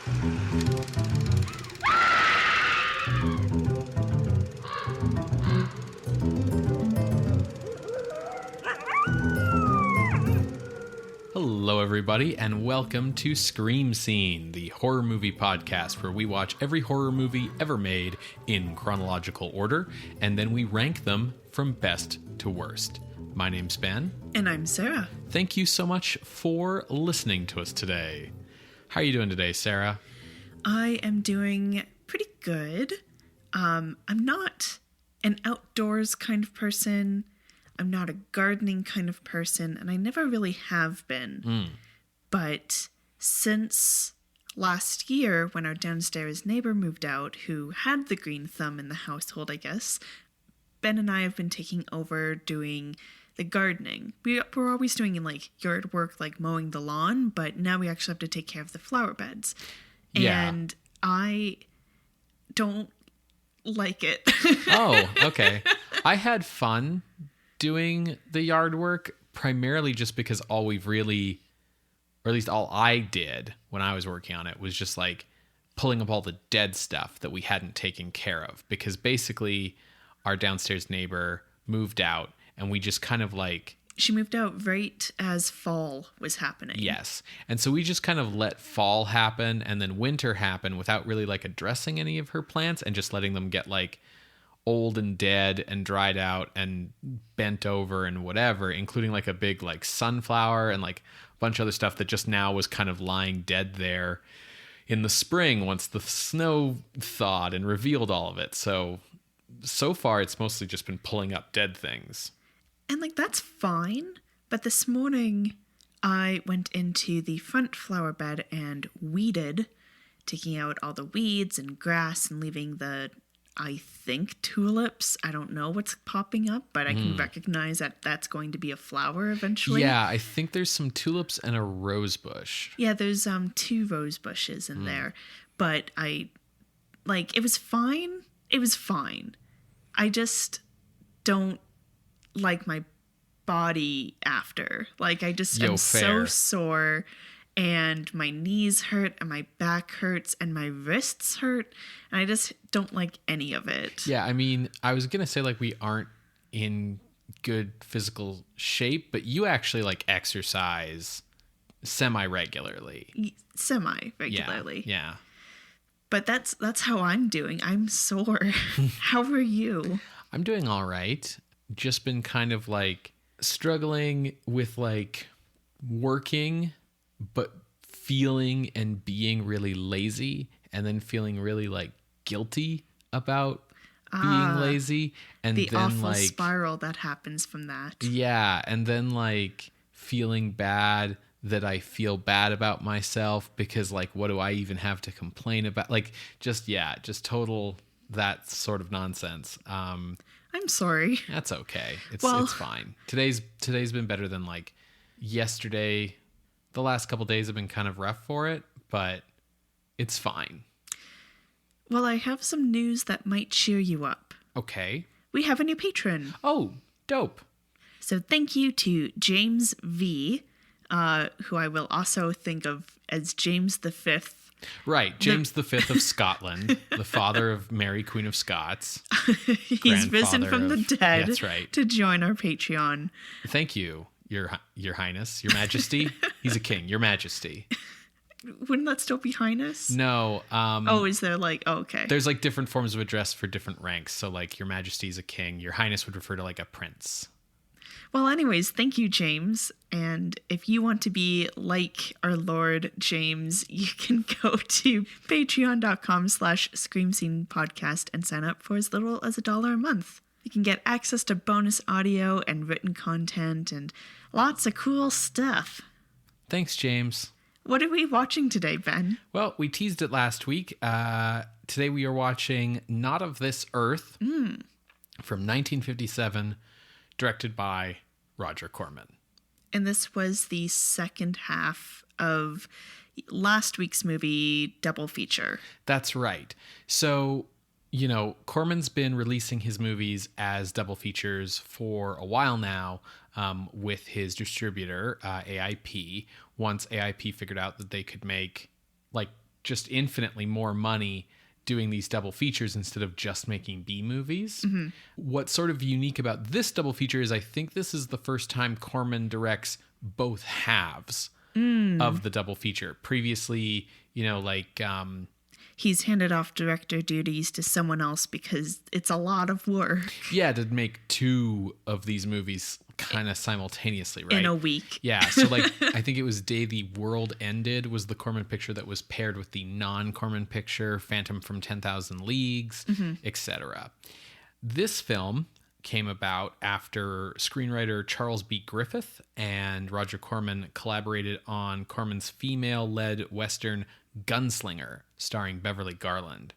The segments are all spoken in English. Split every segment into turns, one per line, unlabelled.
Hello, everybody, and welcome to Scream Scene, the horror movie podcast where we watch every horror movie ever made in chronological order, and then we rank them from best to worst. My name's Ben.
And I'm Sarah.
Thank you so much for listening to us today. How are you doing today, Sarah?
I am doing pretty good. I'm not an outdoors kind of person. I'm not a gardening kind of person, and I never really have been. But since last year, when our downstairs neighbor moved out, who had the green thumb in the household, I guess, Ben and I have been taking over doing the gardening. We're always doing like yard work, like mowing the lawn, but now we actually have to take care of the flower beds.
Yeah.
And I don't like it.
Oh, okay. I had fun doing the yard work, primarily just because all we've really, or at least all I did when I was working on it, was just like pulling up all the dead stuff that we hadn't taken care of, because basically our downstairs neighbor moved out and we just kind of like...
She moved out right as fall was happening.
Yes. And so we just kind of let fall happen and then winter happen without really like addressing any of her plants and just letting them get like old and dead and dried out and bent over and whatever, including like a big like sunflower and like a bunch of other stuff that just now was kind of lying dead there in the spring once the snow thawed and revealed all of it. So far it's mostly just been pulling up dead things.
And like that's fine, but this morning I went into the front flower bed and weeded, taking out all the weeds and grass and leaving the, I think, tulips. I don't know what's popping up, but I can recognize that that's going to be a flower eventually.
Yeah, I think there's some tulips and a rose bush.
Yeah, there's 2 rose bushes in there. But it was fine. It was fine. I just don't like my body after. Like, I just am so sore. And my knees hurt, and my back hurts, and my wrists hurt, and I just don't like any of it.
Yeah, I mean, I was going to say, like, we aren't in good physical shape, but you actually, like, exercise semi-regularly.
Semi-regularly.
Yeah.
But that's how I'm doing. I'm sore. How are you?
I'm doing all right. Just been kind of, like, struggling with, like, working, but feeling and being really lazy, and then feeling really like guilty about being lazy, and
the
then
awful
like
spiral that happens from that.
Yeah, and then like feeling bad that I feel bad about myself because like what do I even have to complain about? Like just total that sort of nonsense.
I'm sorry.
That's okay. It's fine. Today's been better than like yesterday. The last couple days have been kind of rough for it, but it's fine.
Well, I have some news that might cheer you up.
Okay.
We have a new patron.
Oh, dope.
So thank you to James V, who I will also think of as James V.
Right, James V of Scotland, the father of Mary, Queen of Scots.
He's risen from the dead.
That's right.
To join our Patreon.
Thank you. Your Highness, Your Majesty. He's a king, Your Majesty.
Wouldn't that still be Highness?
No.
Is there like... Oh, okay.
There's like different forms of address for different ranks. So like Your Majesty is a king. Your Highness would refer to like a prince.
Well, anyways, thank you, James. And if you want to be like our Lord James, you can go to patreon.com/screamscenepodcast and sign up for as little as $1 a month. You can get access to bonus audio and written content and lots of cool stuff.
Thanks, James.
What are we watching today, Ben?
Well, we teased it last week. Today we are watching Not of This Earth from 1957, directed by Roger Corman.
And this was the second half of last week's movie double feature.
That's right. So, you know, Corman's been releasing his movies as double features for a while now with his distributor, AIP. Once AIP figured out that they could make like just infinitely more money doing these double features instead of just making B movies. Mm-hmm. What's sort of unique about this double feature is I think this is the first time Corman directs both halves of the double feature. Previously,
he's handed off director duties to someone else because it's a lot of work.
Yeah, to make two of these movies kind of simultaneously, right?
In a week.
Yeah, so I think it was Day the World Ended was the Corman picture that was paired with the non-Corman picture, Phantom from 10,000 Leagues, etc. This film came about after screenwriter Charles B. Griffith and Roger Corman collaborated on Corman's female-led Western Gunslinger, starring Beverly Garland.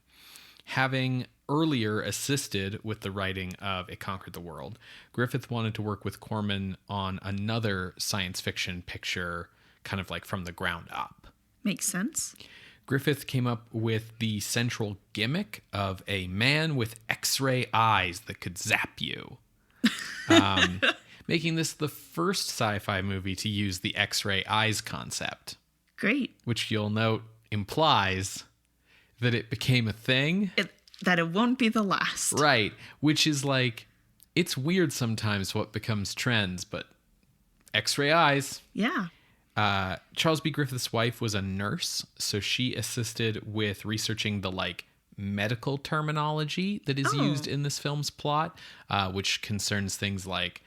Having earlier assisted with the writing of It Conquered the World, Griffith wanted to work with Corman on another science fiction picture, kind of like from the ground up.
Makes sense.
Griffith came up with the central gimmick of a man with X-ray eyes that could zap you, making this the first sci-fi movie to use the X-ray eyes concept.
Great.
Which you'll note implies that it became a thing.
That it won't be the last.
Right. Which is it's weird sometimes what becomes trends, but X-ray eyes.
Yeah.
Charles B. Griffith's wife was a nurse, so she assisted with researching the medical terminology that is used in this film's plot, which concerns things like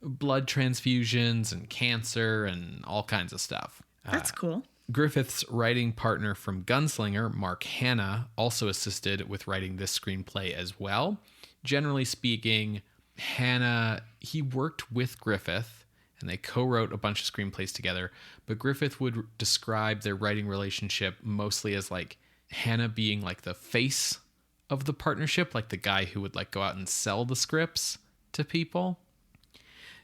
blood transfusions and cancer and all kinds of stuff.
That's cool.
Griffith's writing partner from Gunslinger, Mark Hanna, also assisted with writing this screenplay as well. Generally speaking, Hanna, he worked with Griffith, and they co-wrote a bunch of screenplays together, but Griffith would describe their writing relationship mostly as Hanna being the face of the partnership, the guy who would go out and sell the scripts to people.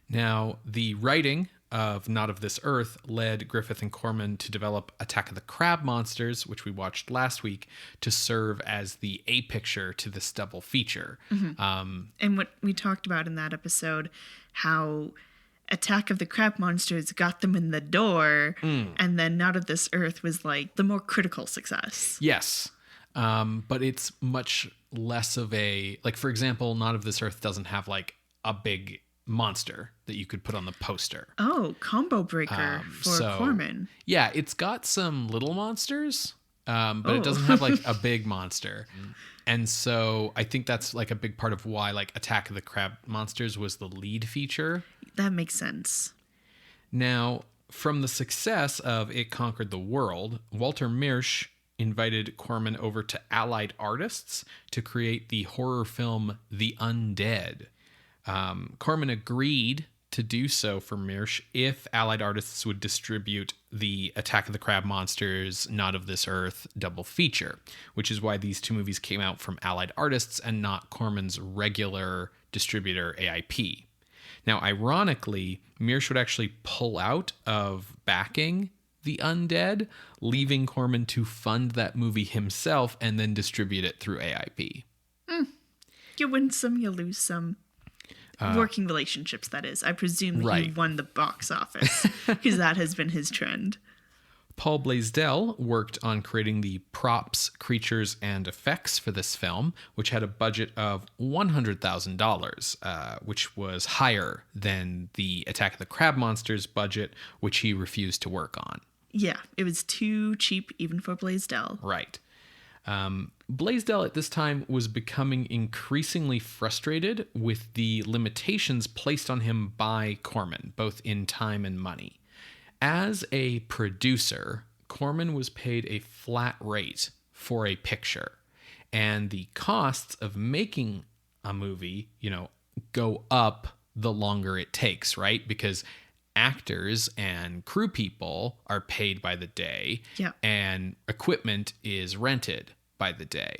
Now, the writing of Not of This Earth led Griffith and Corman to develop Attack of the Crab Monsters, which we watched last week, to serve as the A picture to this double feature. Mm-hmm.
And what we talked about in that episode, how Attack of the Crab Monsters got them in the door, and then Not of This Earth was the more critical success.
Yes. But it's much less of a, for example, Not of This Earth doesn't have a big monster that you could put on the poster.
Oh, combo breaker for Corman.
Yeah, it's got some little monsters, but it doesn't have a big monster. And so I think that's a big part of why Attack of the Crab Monsters was the lead feature.
That makes sense.
Now, from the success of It Conquered the World, Walter Miersch invited Corman over to Allied Artists to create the horror film The Undead. Corman agreed to do so for Miersch if Allied Artists would distribute the Attack of the Crab Monsters, Not of This Earth double feature, which is why these two movies came out from Allied Artists and not Corman's regular distributor, AIP. Now, ironically, Miersch would actually pull out of backing The Undead, leaving Corman to fund that movie himself and then distribute it through AIP.
You win some, you lose some. Working relationships, that is. I presume that he won the box office, because that has been his trend.
Paul Blaisdell worked on creating the props, creatures, and effects for this film, which had a budget of $100,000, which was higher than the Attack of the Crab Monsters budget, which he refused to work on.
Yeah, it was too cheap even for Blaisdell.
Right. Blaisdell at this time was becoming increasingly frustrated with the limitations placed on him by Corman, both in time and money. As a producer, Corman was paid a flat rate for a picture, and the costs of making a movie, go up the longer it takes, right? Because actors and crew people are paid by the day, and equipment is rented by the day.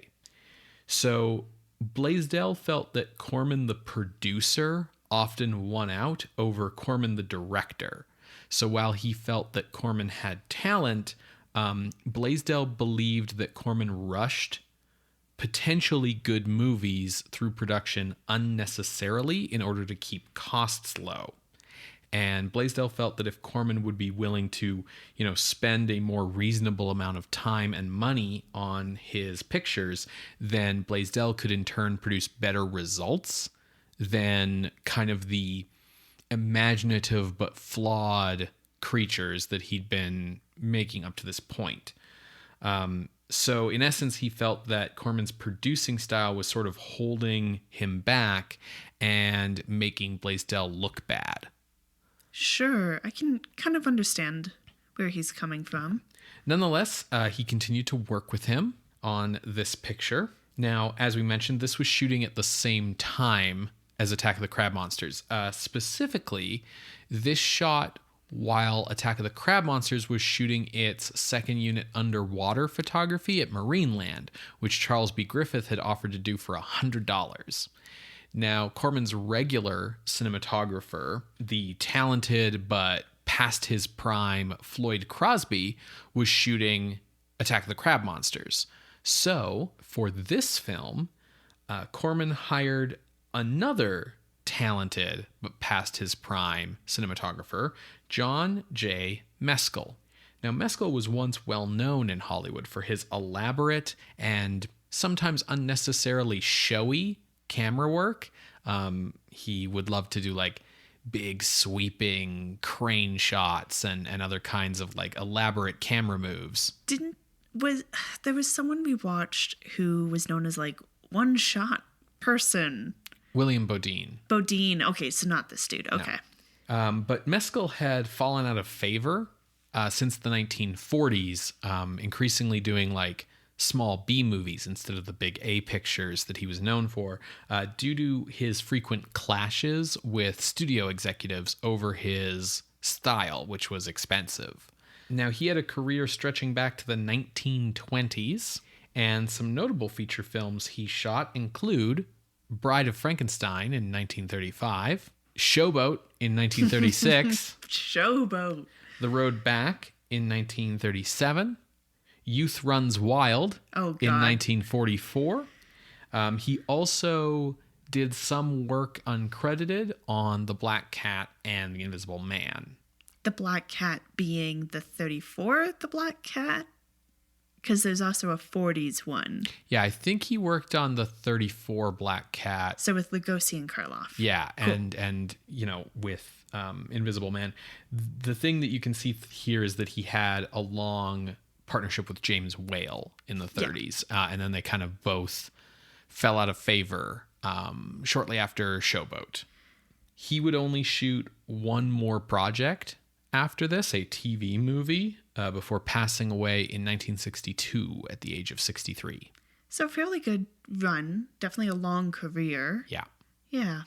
So Blaisdell felt that Corman the producer often won out over Corman the director. So while he felt that Corman had talent, Blaisdell believed that Corman rushed potentially good movies through production unnecessarily in order to keep costs low. And Blaisdell felt that if Corman would be willing to, spend a more reasonable amount of time and money on his pictures, then Blaisdell could in turn produce better results than kind of the imaginative but flawed creatures that he'd been making up to this point. So in essence, he felt that Corman's producing style was sort of holding him back and making Blaisdell look bad.
Sure, I can kind of understand where he's coming from.
Nonetheless, he continued to work with him on this picture. Now, as we mentioned, this was shooting at the same time as Attack of the Crab Monsters. Specifically, this shot while Attack of the Crab Monsters was shooting its second unit underwater photography at Marineland, which Charles B. Griffith had offered to do for $100. Now, Corman's regular cinematographer, the talented but past his prime Floyd Crosby, was shooting Attack of the Crab Monsters. So, for this film, Corman hired another talented but past his prime cinematographer, John J. Mescal. Now, Mescal was once well known in Hollywood for his elaborate and sometimes unnecessarily showy camera work. He would love to do like big sweeping crane shots and other kinds of like elaborate camera moves.
There was someone we watched who was known as like one shot person.
William Bodine.
Bodine. Okay, so not this dude. Okay.
No. But Mescal had fallen out of favor since the 1940s, increasingly doing like small B movies instead of the big A pictures that he was known for, due to his frequent clashes with studio executives over his style, which was expensive. Now, he had a career stretching back to the 1920s, and some notable feature films he shot include Bride of Frankenstein in 1935, Showboat in 1936,
Showboat,
The Road Back in 1937, Youth Runs Wild in 1944. He also did some work uncredited on The Black Cat and The Invisible Man.
The Black Cat being the 34, The Black Cat? Because there's also a 40s one.
Yeah, I think he worked on the 34 Black Cat.
So with Lugosi and Karloff.
Yeah,
cool.
and with Invisible Man. The thing that you can see here is that he had a long partnership with James Whale in the 30s. Yeah. And then they kind of both fell out of favor shortly after Showboat. He would only shoot one more project after this, a TV movie, before passing away in 1962 at the age of 63.
So fairly good run. Definitely a long career.
Yeah.
Yeah.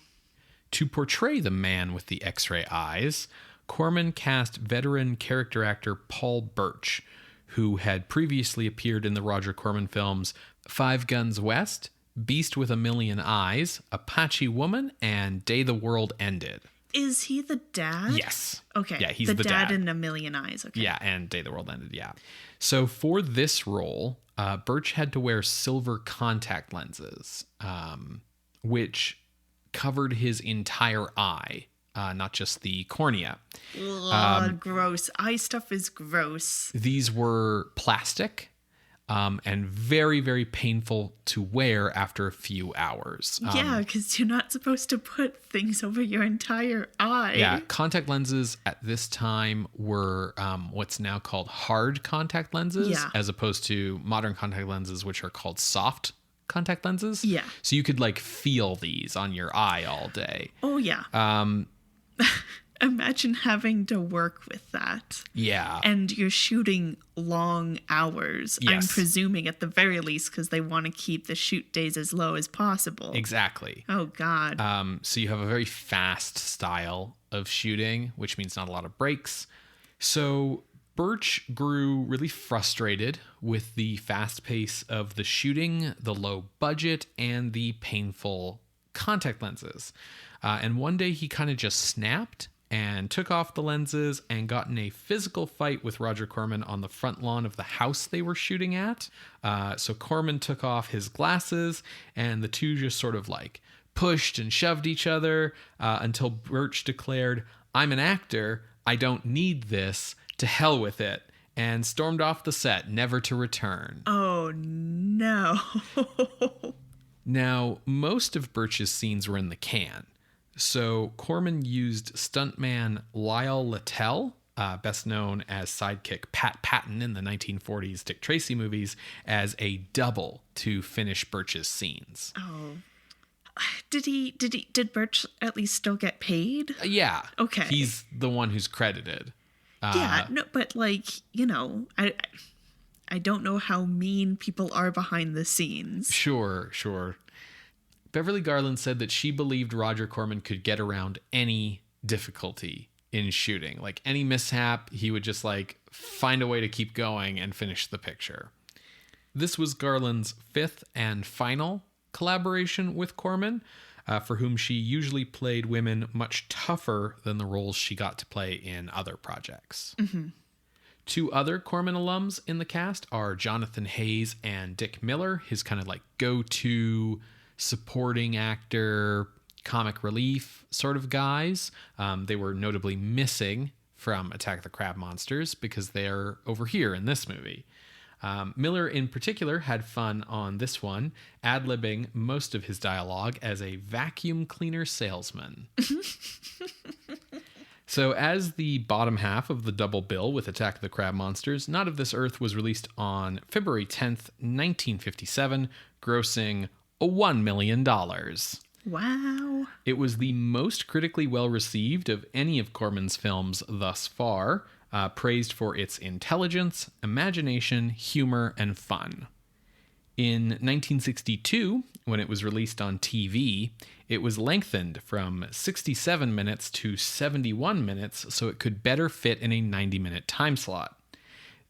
To portray the man with the X-ray eyes, Corman cast veteran character actor Paul Birch, who had previously appeared in the Roger Corman films Five Guns West, Beast with a Million Eyes, Apache Woman, and Day the World Ended.
Is he the dad?
Yes.
Okay.
Yeah, he's the
dad in A Million Eyes. Okay.
Yeah, and Day the World Ended, yeah. So for this role, Birch had to wear silver contact lenses, which covered his entire eye, not just the cornea.
Ugh, gross. Eye stuff is gross.
These were plastic. And very, very painful to wear after a few hours.
Yeah, because you're not supposed to put things over your entire eye.
Yeah, contact lenses at this time were what's now called hard contact lenses, as opposed to modern contact lenses, which are called soft contact lenses.
Yeah.
So you could like feel these on your eye all day.
Oh, yeah. Imagine having to work with that.
Yeah.
And you're shooting long hours,
yes.
I'm presuming at the very least, because they want to keep the shoot days as low as possible.
Exactly.
Oh, God.
So you have a very fast style of shooting, which means not a lot of breaks. So Birch grew really frustrated with the fast pace of the shooting, the low budget, and the painful contact lenses. And one day he kind of just snapped and took off the lenses and got in a physical fight with Roger Corman on the front lawn of the house they were shooting at. So Corman took off his glasses, and the two just sort of like pushed and shoved each other until Birch declared, "I'm an actor. I don't need this. To hell with it," and stormed off the set, never to return.
Oh, no.
Now, most of Birch's scenes were in the can. So Corman used stuntman Lyle Littell, best known as sidekick Pat Patton in the 1940s Dick Tracy movies, as a double to finish Birch's scenes.
Oh. Did Birch at least still get paid?
Yeah.
Okay.
He's the one who's credited.
Yeah, no, but like, I don't know how mean people are behind the scenes.
Sure. Beverly Garland said that she believed Roger Corman could get around any difficulty in shooting. Like any mishap, he would just like find a way to keep going and finish the picture. This was Garland's fifth and final collaboration with Corman, for whom she usually played women much tougher than the roles she got to play in other projects. Mm-hmm. Two other Corman alums in the cast are Jonathan Haze and Dick Miller, his kind of like go-to supporting actor, comic relief sort of guys. They were notably missing from Attack the Crab Monsters because they're over here in this movie. Miller in particular had fun on this one, ad-libbing most of his dialogue as a vacuum cleaner salesman. So as the bottom half of the double bill with Attack of the Crab Monsters, Not of This Earth was released on February 10th, 1957, grossing $1 million.
Wow.
It was the most critically well-received of any of Corman's films thus far, praised for its intelligence, imagination, humor, and fun. In 1962, when it was released on TV, it was lengthened from 67 minutes to 71 minutes so it could better fit in a 90-minute time slot.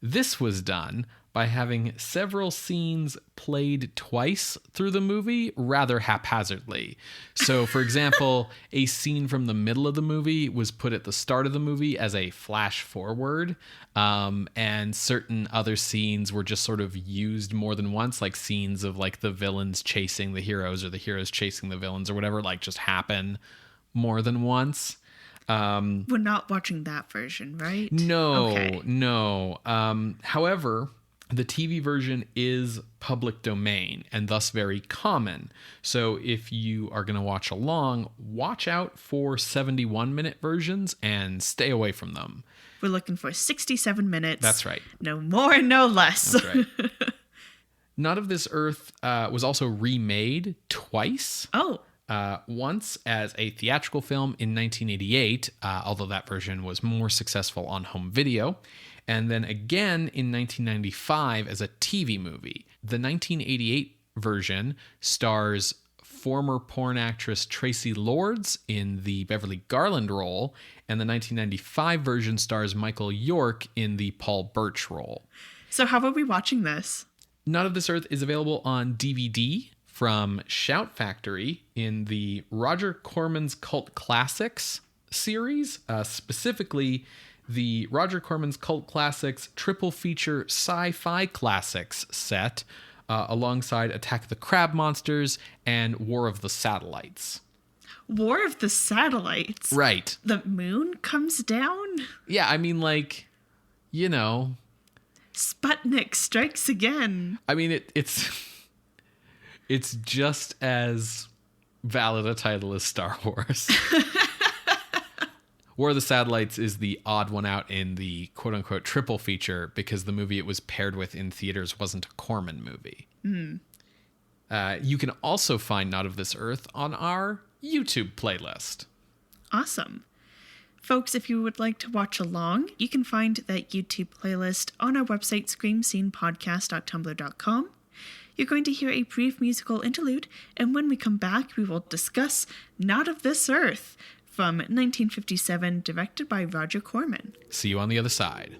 This was done by having several scenes played twice through the movie rather haphazardly. So, for example, a scene from the middle of the movie was put at the start of the movie as a flash forward, and certain other scenes were just sort of used more than once, like scenes of like the villains chasing the heroes or the heroes chasing the villains or whatever, like just happen more than once.
We're not watching that version, right?
No,
okay.
No. However, the TV version is public domain and thus very common. So if you are going to watch along, watch out for 71-minute versions and stay away from them.
We're looking for 67 minutes.
That's right.
No more, no less.
That's right. Not of This Earth was also remade twice.
Oh.
Once as a theatrical film in 1988, although that version was more successful on home video, and then again in 1995 as a TV movie. The 1988 version stars former porn actress Tracy Lords in the Beverly Garland role, and the 1995 version stars Michael York in the Paul Birch role.
So how are we watching this?
Not of This Earth is available on DVD from Shout Factory in the Roger Corman's Cult Classics series, specifically the Roger Corman's Cult Classics triple feature sci-fi classics set, alongside Attack of the Crab Monsters and War of the Satellites.
War of the Satellites?
Right.
The moon comes down?
Yeah, I mean, like, you know.
Sputnik strikes again.
I mean, it's just as valid a title as Star Wars. War of the Satellites is the odd one out in the quote-unquote triple feature because the movie it was paired with in theaters wasn't a Corman movie. You can also find Not of This Earth on our YouTube playlist.
Awesome. Folks, if you would like to watch along, you can find that YouTube playlist on our website, screamscenepodcast.tumblr.com. You're going to hear a brief musical interlude, and when we come back, we will discuss Not of This Earth from 1957, directed by Roger Corman.
See you on the other side.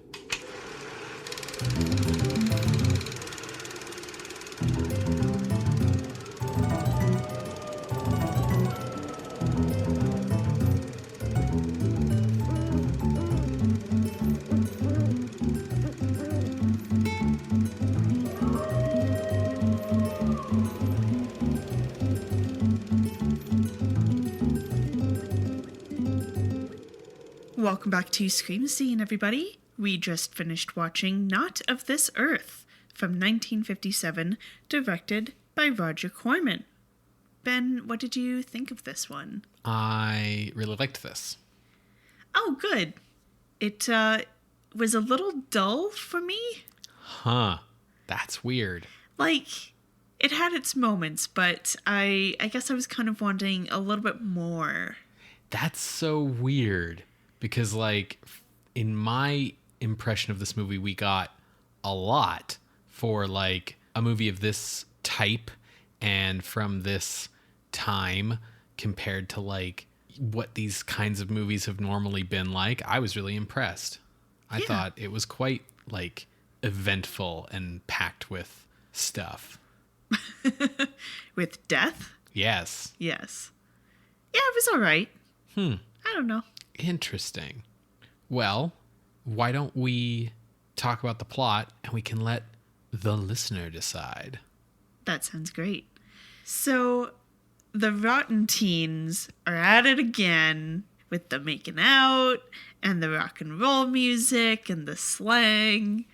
Welcome back to Scream Scene, everybody. We just finished watching Not of This Earth from 1957, directed by Roger Corman. Ben, what did you think of this one?
I really liked this.
Oh, good. It was a little dull for me.
Huh. That's weird.
Like, it had its moments, but I guess I was kind of wanting a little bit more.
That's so weird. Because, like, in my impression of this movie, we got a lot for, like, a movie of this type and from this time compared to, like, what these kinds of movies have normally been like. I was really impressed. I thought it was quite, like, eventful and packed with stuff.
With death?
Yes.
Yes. Yeah, it was all right. I don't know.
Interesting. Well, why don't we talk about the plot and we can let the listener decide?
That sounds great. So, the Rotten Teens are at it again with the making out and the rock and roll music and the slang.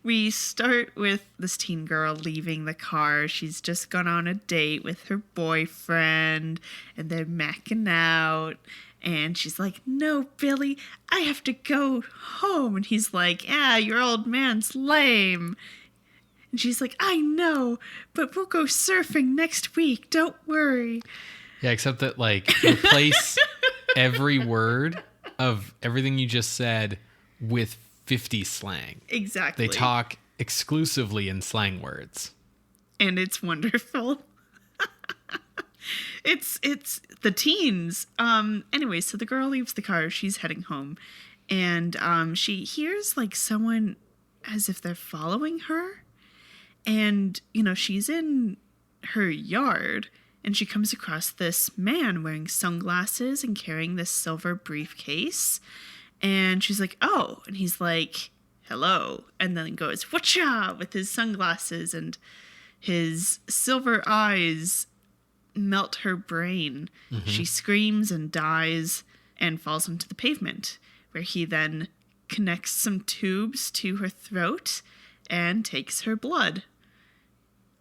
We start with this teen girl leaving the car. She's just gone on a date with her boyfriend and they're macking out. And she's like, "No, Billy, I have to go home." And he's like, "Yeah, your old man's lame." And she's like, "I know, but we'll go surfing next week. Don't worry."
Yeah, except that, like, replace every word of everything you just said with 50 slang.
Exactly.
They talk exclusively in slang words.
And it's wonderful. It's the teens. Anyway, so the girl leaves the car. She's heading home. And she hears, like, someone as if they're following her. And, you know, she's in her yard. And she comes across this man wearing sunglasses and carrying this silver briefcase. And she's like, "Oh." And he's like, "Hello." And then goes, "Whatcha?" with his sunglasses. And his silver eyes melt her brain. Mm-hmm. She screams and dies and falls onto the pavement, where he then connects some tubes to her throat and takes her blood.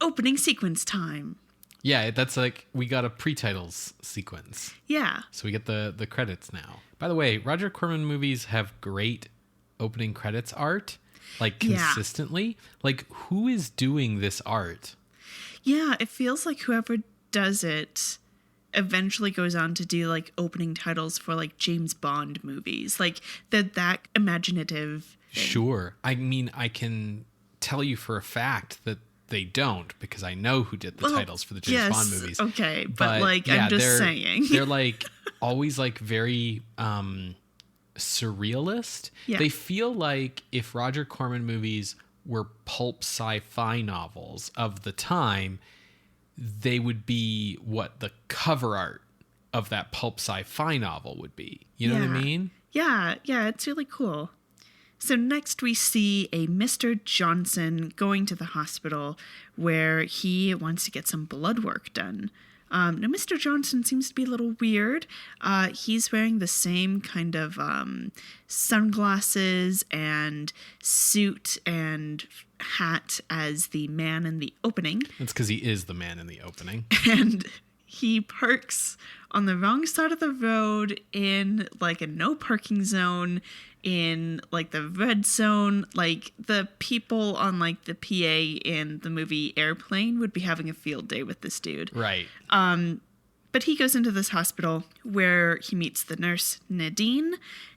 Opening sequence time.
Yeah, that's like, we got a pre-titles sequence.
Yeah.
So we get the credits now. By the way, Roger Corman movies have great opening credits art, like, consistently. Yeah. Like, who is doing this art?
Yeah, it feels like whoever does it eventually goes on to do, like, opening titles for, like, James Bond movies. Like, they're that imaginative thing.
Sure. I mean, I can tell you for a fact that they don't, because I know who did the titles for the James Bond movies.
Okay, but like, yeah, I'm just saying.
They're, like, always, like, very surrealist. Yeah. They feel like if Roger Corman movies were pulp sci-fi novels of the time, they would be what the cover art of that pulp sci-fi novel would be. You know what I mean?
Yeah, it's really cool. So next we see a Mr. Johnson going to the hospital where he wants to get some blood work done. Now, Mr. Johnson seems to be a little weird. He's wearing the same kind of sunglasses and suit and hat as the man in the opening.
That's because he is the man in the opening.
And he parks on the wrong side of the road in, like, a no parking zone, in, like, the red zone. Like, the people on, like, the PA in the movie Airplane would be having a field day with this dude.
Right.
But he goes into this hospital where he meets the nurse Nadine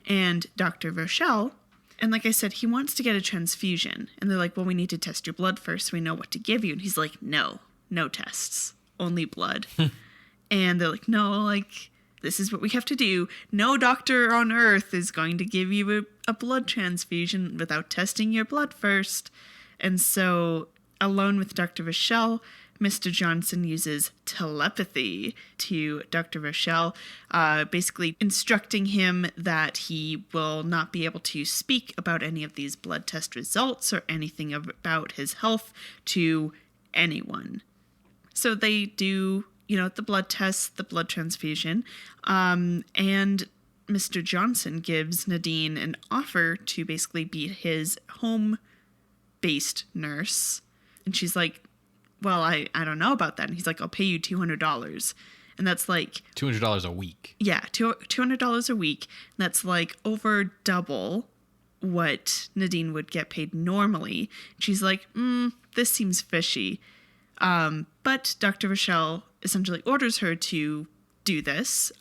and Dr. Rochelle. And like I said, he wants to get a transfusion. And they're like, "Well, we need to test your blood first so we know what to give you." And he's like, no tests, only blood. And they're like, "No, like, this is what we have to do. No doctor on earth is going to give you a blood transfusion without testing your blood first." And so, alone with Dr. Rochelle, Mr. Johnson uses telepathy to Dr. Rochelle, basically instructing him that he will not be able to speak about any of these blood test results or anything about his health to anyone. So they do, the blood tests, the blood transfusion, and Mr. Johnson gives Nadine an offer to basically be his home-based nurse. And she's like, well, I don't know about that. And he's like, I'll pay you $200. And that's like...
$200 a week.
Yeah, $200 a week. And that's like over double what Nadine would get paid normally. This seems fishy. But Dr. Rochelle essentially orders her to do this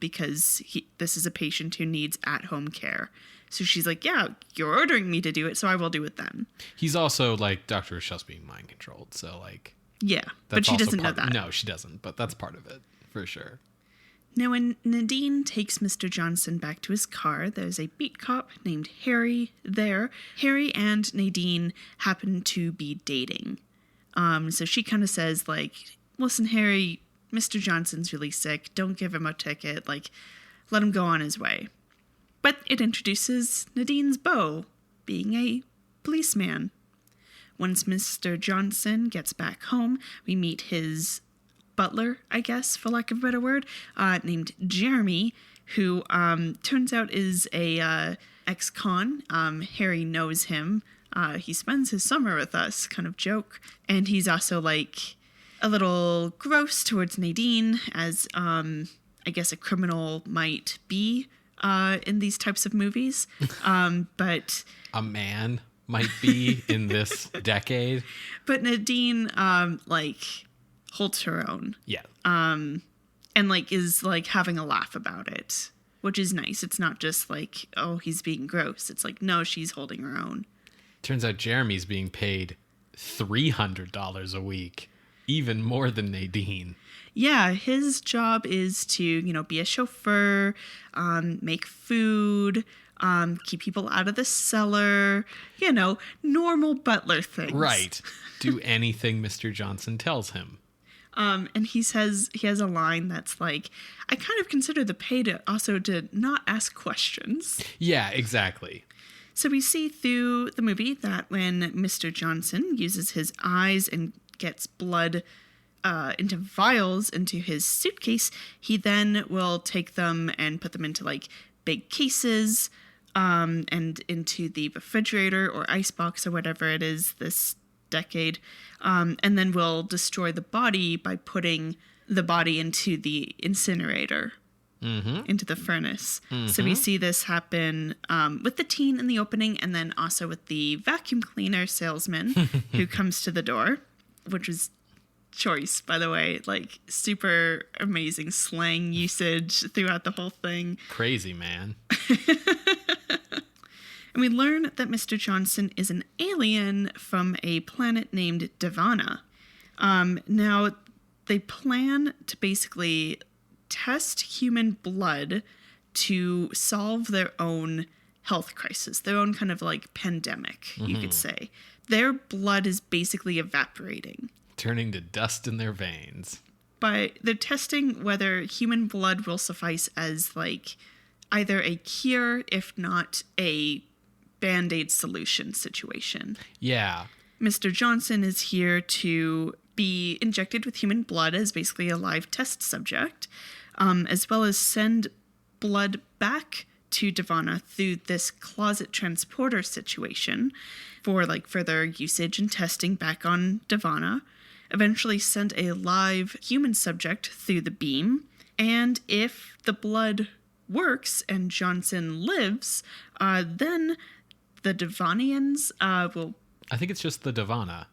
because this is a patient who needs at-home care. So she's like, yeah, you're ordering me to do it, so I will do it then.
He's also like, Dr. Rochelle's being mind controlled, so like...
Yeah, but she doesn't know that.
No, she doesn't, but that's part of it, for sure.
Now, when Nadine takes Mr. Johnson back to his car, there's a beat cop named Harry there. Harry and Nadine happen to be dating. So she kind of says, like, listen, Harry, Mr. Johnson's really sick. Don't give him a ticket. Like, let him go on his way. But it introduces Nadine's beau, being a policeman. Once Mr. Johnson gets back home, we meet his butler, I guess, for lack of a better word, named Jeremy, who turns out is a ex-con. Harry knows him. He spends his summer with us, kind of joke. And he's also, like, a little gross towards Nadine, as I guess a criminal might be in these types of movies. But
a man might be in this decade.
But Nadine, holds her own.
Yeah.
And, is, having a laugh about it, which is nice. It's not just like, oh, he's being gross. It's like, no, she's holding her own.
Turns out Jeremy's being paid $300 a week, even more than Nadine.
Yeah, his job is to, be a chauffeur, make food, keep people out of the cellar, normal butler things.
Right. Do anything Mr. Johnson tells him.
And he has a line that's like, I kind of consider the pay to not ask questions.
Yeah, exactly.
So we see through the movie that when Mr. Johnson uses his eyes and gets blood into vials into his suitcase, he then will take them and put them into big cases and into the refrigerator or icebox or whatever it is this decade, and then will destroy the body by putting the body into the incinerator, into the furnace. So we see this happen with the teen in the opening, and then also with the vacuum cleaner salesman who comes to the door, which was choice, by the way, super amazing slang usage throughout the whole thing.
Crazy, man.
And we learn that Mr. Johnson is an alien from a planet named Divana. Now, they plan to basically test human blood to solve their own health crisis, their own kind of pandemic, you could say. Their blood is basically evaporating,
turning to dust in their veins.
But they're testing whether human blood will suffice as either a cure, if not a Band-Aid solution situation.
Yeah.
Mr. Johnson is here to be injected with human blood as basically a live test subject, as well as send blood back to Divana through this closet transporter situation for further usage and testing back on Divana. Eventually send a live human subject through the beam, and if the blood works and Johnson lives, then the Divanians will...
I think it's just the Divana.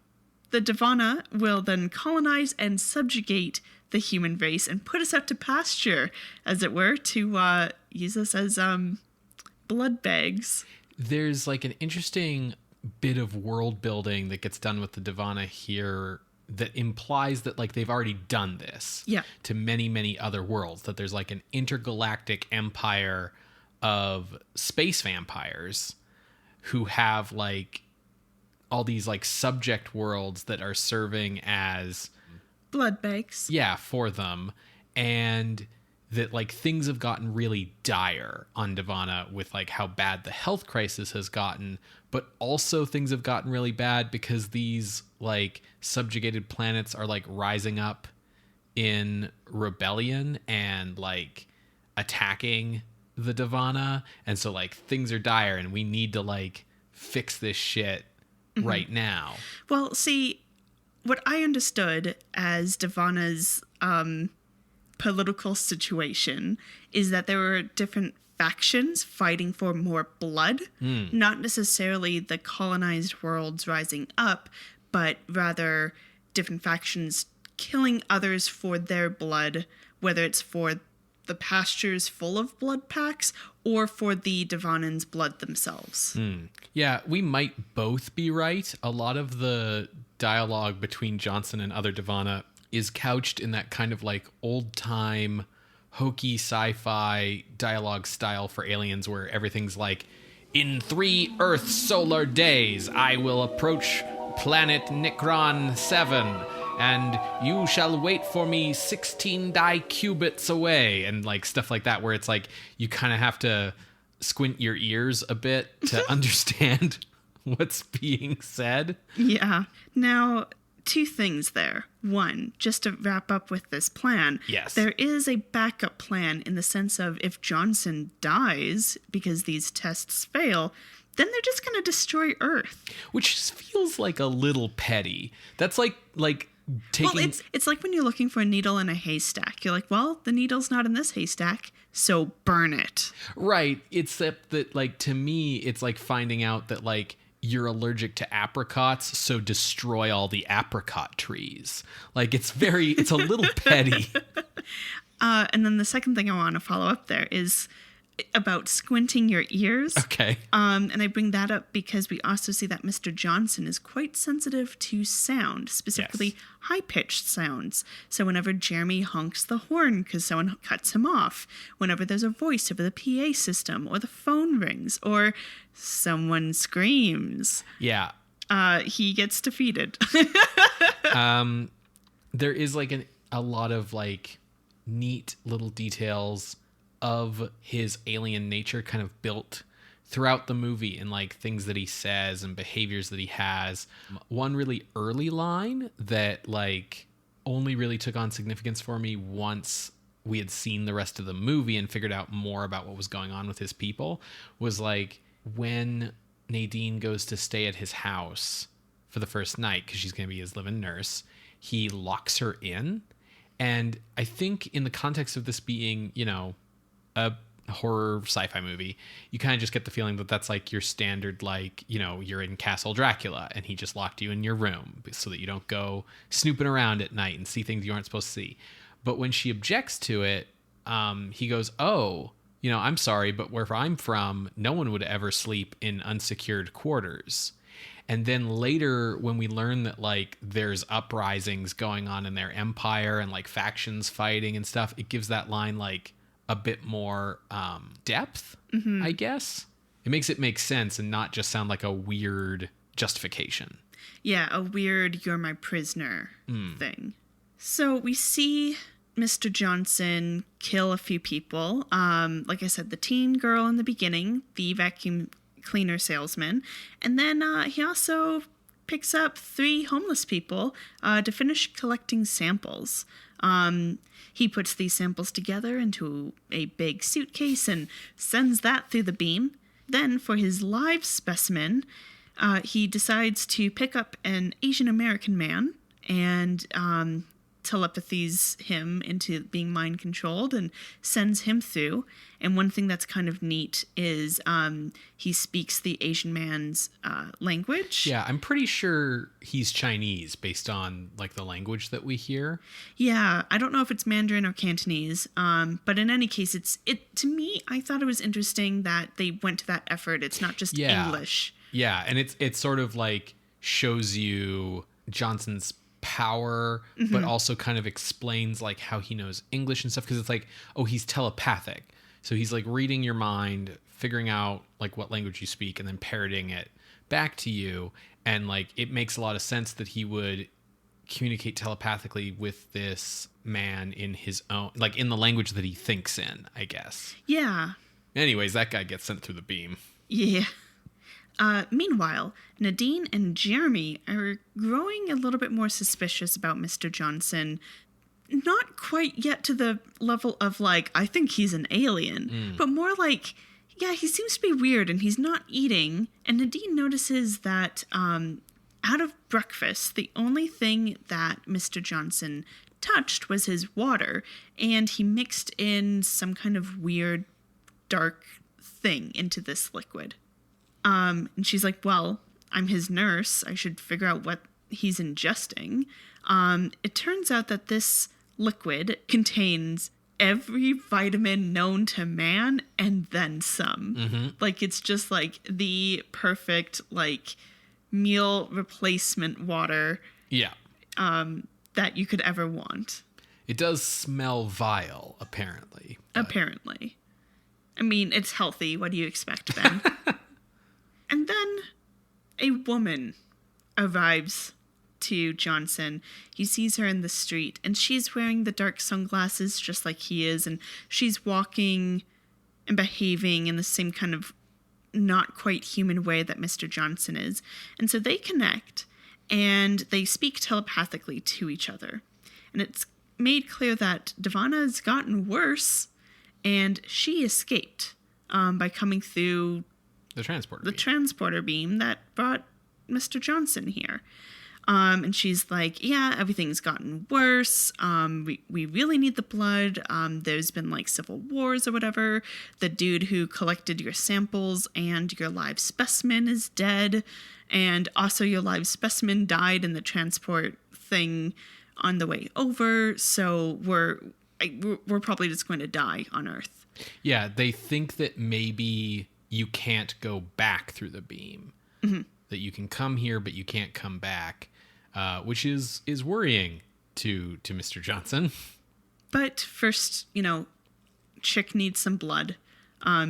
The Divana will then colonize and subjugate the human race and put us out to pasture, as it were, to use us as blood bags.
There's an interesting bit of world building that gets done with the Divana here that implies that they've already done this to many, many other worlds, that there's an intergalactic empire of space vampires who have all these subject worlds that are serving as
blood bags.
Yeah, for them. And that things have gotten really dire on Divana with how bad the health crisis has gotten, but also things have gotten really bad because these subjugated planets are rising up in rebellion and attacking the Divana, and so like things are dire and we need to like fix this shit right now.
Well, see, what I understood as Divana's political situation is that there were different factions fighting for more blood, not necessarily the colonized worlds rising up, but rather different factions killing others for their blood, whether it's for the pastures full of blood packs or for the Divanans' blood themselves.
Yeah, we might both be right. A lot of the dialogue between Johnson and other Divana is couched in that kind of like old-time hokey sci-fi dialogue style for aliens where everything's like, in 3 Earth solar days, I will approach planet Nikron 7, and you shall wait for me 16 dicubits away, and like stuff like that, where it's like you kind of have to squint your ears a bit to understand what's being said.
Yeah. Now, 2 things there. One, just to wrap up with this plan.
Yes.
There is a backup plan in the sense of if Johnson dies because these tests fail, then they're just going to destroy Earth.
Which feels like a little petty. That's like taking...
Well, it's like when you're looking for a needle in a haystack. You're like, well, the needle's not in this haystack, so burn it.
Right. Except that, like, to me, it's like finding out that, like, you're allergic to apricots, so destroy all the apricot trees. Like, it's a little petty.
And then the second thing I want to follow up there is about squinting your ears.
Okay.
And I bring that up because we also see that Mr. Johnson is quite sensitive to sound, specifically high-pitched sounds. So whenever Jeremy honks the horn because someone cuts him off, whenever there's a voice over the PA system, or the phone rings, or someone screams, he gets defeated.
There is like a lot of like neat little details of his alien nature kind of built throughout the movie, and like things that he says and behaviors that he has. One really early line that like only really took on significance for me once we had seen the rest of the movie and figured out more about what was going on with his people was like when Nadine goes to stay at his house for the first night because she's going to be his live-in nurse, he locks her in. And I think in the context of this being, you know, a horror sci-fi movie, you kind of just get the feeling that that's like your standard, like, you know, you're in Castle Dracula and he just locked you in your room so that you don't go snooping around at night and see things you aren't supposed to see. But when she objects to it, he goes, oh, you know, I'm sorry, but where I'm from, no one would ever sleep in unsecured quarters. And then later, when we learn that, like, there's uprisings going on in their empire and, like, factions fighting and stuff, it gives that line, like, a bit more depth, I guess. It makes it make sense and not just sound like a weird justification.
Yeah, a weird "you're my prisoner" thing. So we see Mr. Johnson kill a few people. Like I said, the teen girl in the beginning, the vacuum cleaner salesman, and then he also picks up 3 homeless people to finish collecting samples. He puts these samples together into a big suitcase and sends that through the beam. Then for his live specimen, he decides to pick up an Asian American man and telepathies him into being mind controlled and sends him through. And one thing that's kind of neat is he speaks the Asian man's language.
Yeah, I'm pretty sure he's Chinese based on like the language that we hear.
Yeah, I don't know if it's Mandarin or Cantonese, but in any case, to me, I thought it was interesting that they went to that effort. It's not just English.
Yeah, and it's sort of like shows you Johnson's power, but also kind of explains like how he knows English and stuff, because it's like, oh, he's telepathic. So he's like reading your mind, figuring out like what language you speak, and then parroting it back to you. And like it makes a lot of sense that he would communicate telepathically with this man in his own, like in the language that he thinks in, I guess.
Yeah.
Anyways, that guy gets sent through the beam.
Yeah. Meanwhile, Nadine and Jeremy are growing a little bit more suspicious about Mr. Johnson. not quite yet to the level of, like, I think he's an alien, but more like, yeah, he seems to be weird and he's not eating. And Nadine notices that out of breakfast, the only thing that Mr. Johnson touched was his water, and he mixed in some kind of weird, dark thing into this liquid. And she's like, well, I'm his nurse. I should figure out what he's ingesting. It turns out that this liquid contains every vitamin known to man and then some. Mm-hmm. Like, it's just like the perfect, like, meal replacement water.
Yeah.
That you could ever want.
It does smell vile, apparently.
Apparently. I mean, it's healthy. What do you expect, Ben? And then a woman arrives to Johnson. He sees her in the street, and she's wearing the dark sunglasses just like he is, and she's walking and behaving in the same kind of not quite human way that Mr. Johnson is. And so they connect, and they speak telepathically to each other. And it's made clear that Devana has gotten worse, and she escaped by coming through
the
transporter beam that brought Mr. Johnson here. And she's like, yeah, everything's gotten worse. We really need the blood. There's been like civil wars or whatever. The dude who collected your samples and your live specimen is dead. And also your live specimen died in the transport thing on the way over. So we're probably just going to die on Earth.
Yeah, they think that maybe you can't go back through the beam. Mm-hmm. That you can come here, but you can't come back. Which is worrying to Mr. Johnson.
But first, chick needs some blood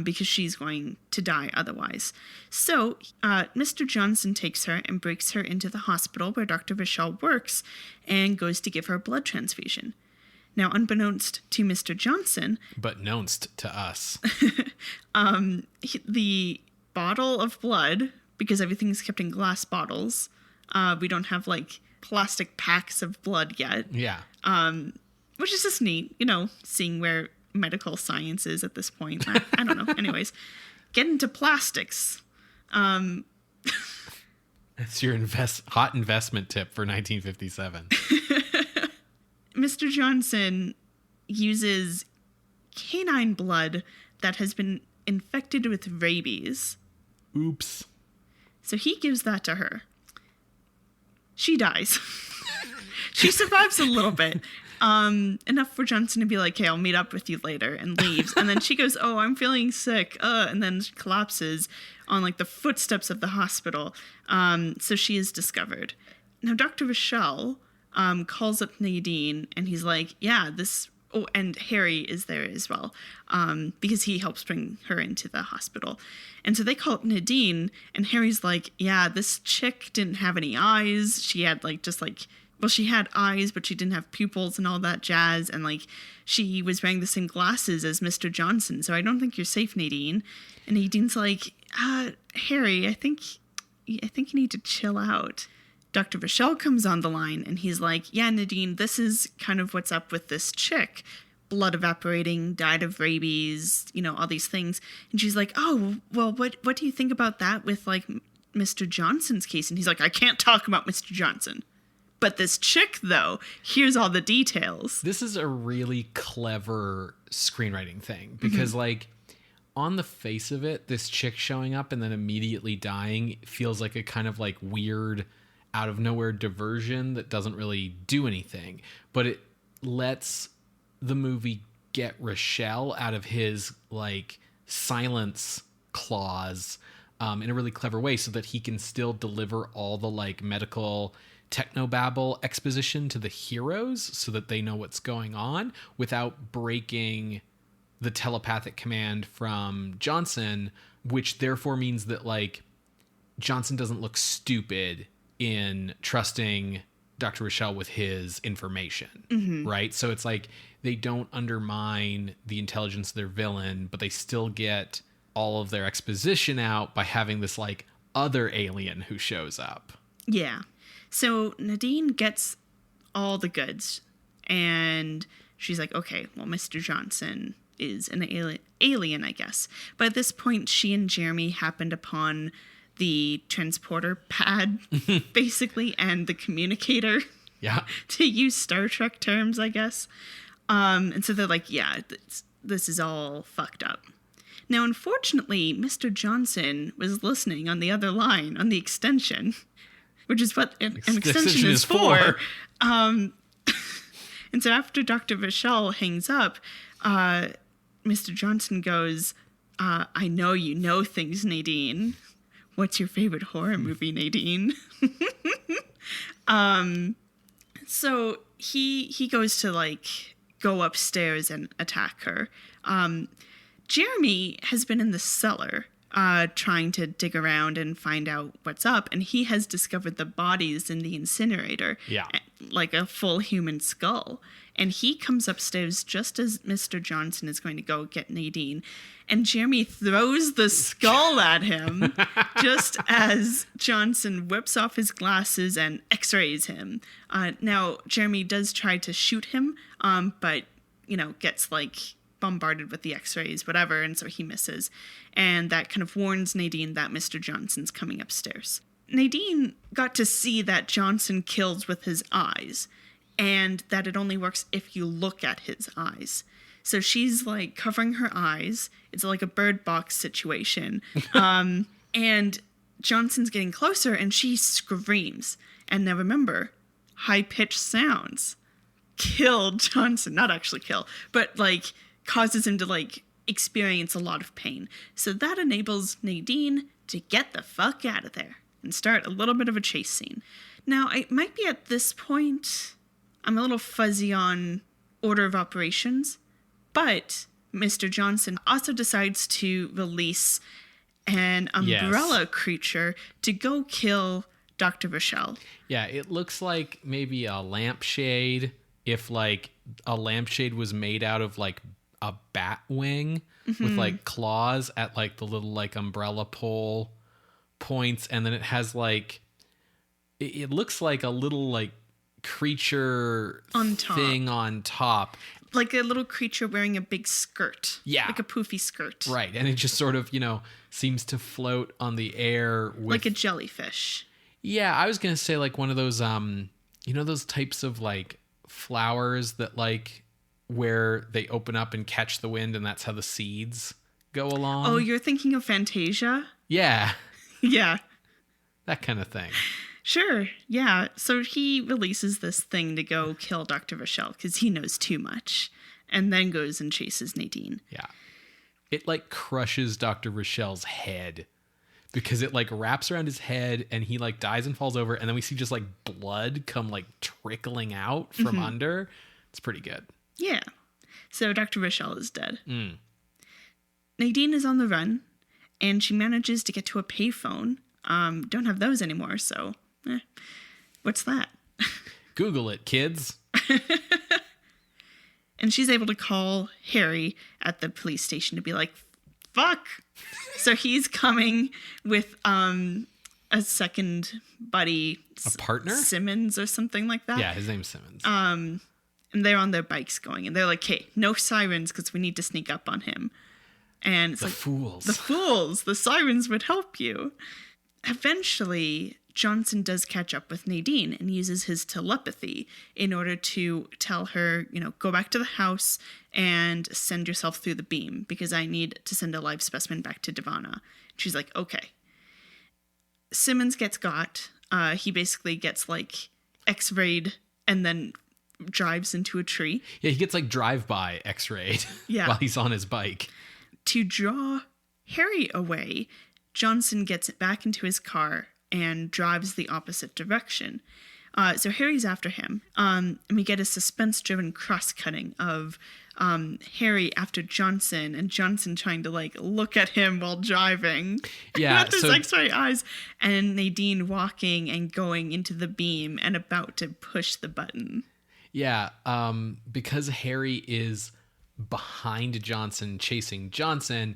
because she's going to die otherwise. So Mr. Johnson takes her and breaks her into the hospital where Dr. Vishal works and goes to give her a blood transfusion. Now, unbeknownst to Mr. Johnson...
But knownst to us.
The bottle of blood, because everything's kept in glass bottles... we don't have, like, plastic packs of blood yet.
Yeah.
Which is just neat, seeing where medical science is at this point. I don't know. Anyways, get into plastics.
That's your hot investment tip for 1957.
Mr. Johnson uses canine blood that has been infected with rabies.
Oops.
So he gives that to her. She dies. She survives a little bit. Enough for Johnson to be like, hey, I'll meet up with you later, and leaves. And then she goes, oh, I'm feeling sick. And then she collapses on like the footsteps of the hospital. So she is discovered. Now, Dr. Vishal calls up Nadine, and he's like, yeah, this... Oh, and Harry is there as well, because he helps bring her into the hospital. And so they call up Nadine, and Harry's like, yeah, this chick didn't have any eyes. She had she had eyes, but she didn't have pupils and all that jazz. And like, she was wearing the same glasses as Mr. Johnson. So I don't think you're safe, Nadine. And Nadine's like, Harry, I think you need to chill out. Dr. Vishal comes on the line, and he's like, yeah, Nadine, this is kind of what's up with this chick. Blood evaporating, died of rabies, all these things. And she's like, oh, well, what do you think about that with, like, Mr. Johnson's case? And he's like, I can't talk about Mr. Johnson. But this chick, though, here's all the details.
This is a really clever screenwriting thing, because, like, on the face of it, this chick showing up and then immediately dying feels like a kind of, like, weird... out of nowhere diversion that doesn't really do anything, but it lets the movie get Rochelle out of his like silence clause in a really clever way, so that he can still deliver all the like medical technobabble exposition to the heroes so that they know what's going on without breaking the telepathic command from Johnson, which therefore means that like Johnson doesn't look stupid in trusting Dr. Rochelle with his information, right? So it's like they don't undermine the intelligence of their villain, but they still get all of their exposition out by having this like other alien who shows up.
Yeah. So Nadine gets all the goods, And she's like, okay, well, Mr. Johnson is an alien, I guess. But at this point, she and Jeremy happened upon the transporter pad, basically, and the communicator.
Yeah.
To use Star Trek terms, I guess. And so they're like, yeah, this is all fucked up. Now, unfortunately, Mr. Johnson was listening on the other line, on the extension, which is what an extension is for. And so after Dr. Vachel hangs up, Mr. Johnson goes, I know you know things, Nadine. What's your favorite horror movie, Nadine? So he goes to, like, go upstairs and attack her. Jeremy has been in the cellar trying to dig around and find out what's up, and he has discovered the bodies in the incinerator.
Yeah.
Like a full human skull. And he comes upstairs just as Mr. Johnson is going to go get Nadine. And Jeremy throws the skull at him just as Johnson whips off his glasses and x-rays him. Now, Jeremy does try to shoot him, but, gets, like, bombarded with the x-rays, whatever, and so he misses. And that kind of warns Nadine that Mr. Johnson's coming upstairs. Nadine got to see that Johnson kills with his eyes, and that it only works if you look at his eyes. So she's, like, covering her eyes. It's like a Bird Box situation. And Johnson's getting closer, and she screams. And now remember, high-pitched sounds kill Johnson. Not actually kill, but, like, causes him to, like, experience a lot of pain. So that enables Nadine to get the fuck out of there and start a little bit of a chase scene. Now, it might be at this point, I'm a little fuzzy on order of operations, but Mr. Johnson also decides to release an umbrella creature to go kill Dr. Vachel.
Yeah, it looks like maybe a lampshade, if, like, a lampshade was made out of, like, a bat wing with, like, claws at, like, the little, like, umbrella pole points, and then it has, like, it looks like a little, like, creature thing on top.
Like a little creature wearing a big skirt.
Yeah.
Like a poofy skirt.
Right, and it just sort of, seems to float on the air with...
Like a jellyfish.
Yeah, I was going to say, like, one of those, those types of, like, flowers that, like, where they open up and catch the wind, and that's how the seeds go along.
Oh, you're thinking of Fantasia?
Yeah.
Yeah.
That kind of thing.
Sure, yeah. So he releases this thing to go kill Dr. Vachel because he knows too much, and then goes and chases Nadine.
Yeah. It, like, crushes Dr. Vachel's head because it, like, wraps around his head, and he, like, dies and falls over, and then we see just, like, blood come, like, trickling out from under. It's pretty good.
Yeah. So Dr. Vachel is dead. Nadine is on the run, and she manages to get to a payphone. Don't have those anymore, so what's that?
Google it, kids.
And she's able to call Harry at the police station to be like, fuck. So he's coming with a second buddy.
A partner?
Simmons or something like that.
Yeah, his name's Simmons.
And they're on their bikes going, and they're like, hey, no sirens because we need to sneak up on him. And it's
the
like,
fools.
The fools. The sirens would help you. Eventually, Johnson does catch up with Nadine and uses his telepathy in order to tell her, go back to the house and send yourself through the beam because I need to send a live specimen back to Divana. She's like, okay. Simmons gets got. He basically gets, like, x-rayed and then drives into a tree.
Yeah, he gets, like, drive-by x-rayed while he's on his bike.
To draw Harry away, Johnson gets back into his car and drives the opposite direction. So Harry's after him. And we get a suspense-driven cross-cutting of Harry after Johnson, and Johnson trying to, like, look at him while driving.
Yeah.
With his x-ray eyes. And Nadine walking and going into the beam and about to push the button.
Yeah, because Harry is behind Johnson chasing Johnson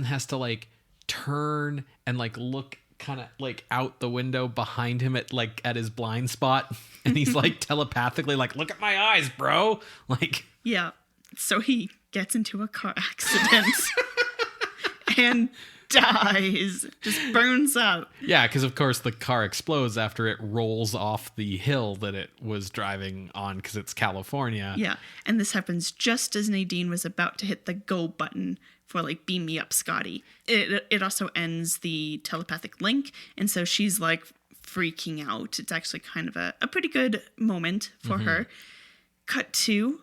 has to, like, turn and, like, look kind of like out the window behind him at his blind spot, and he's like telepathically like, look at my eyes, bro. Like,
yeah. So he gets into a car accident and dies, just burns up.
Yeah, because of course the car explodes after it rolls off the hill that it was driving on, because it's California.
Yeah, and this happens just as Nadine was about to hit the go button for like beam me up, Scotty. It also ends the telepathic link, and so she's like freaking out. It's actually kind of a pretty good moment for her. Cut to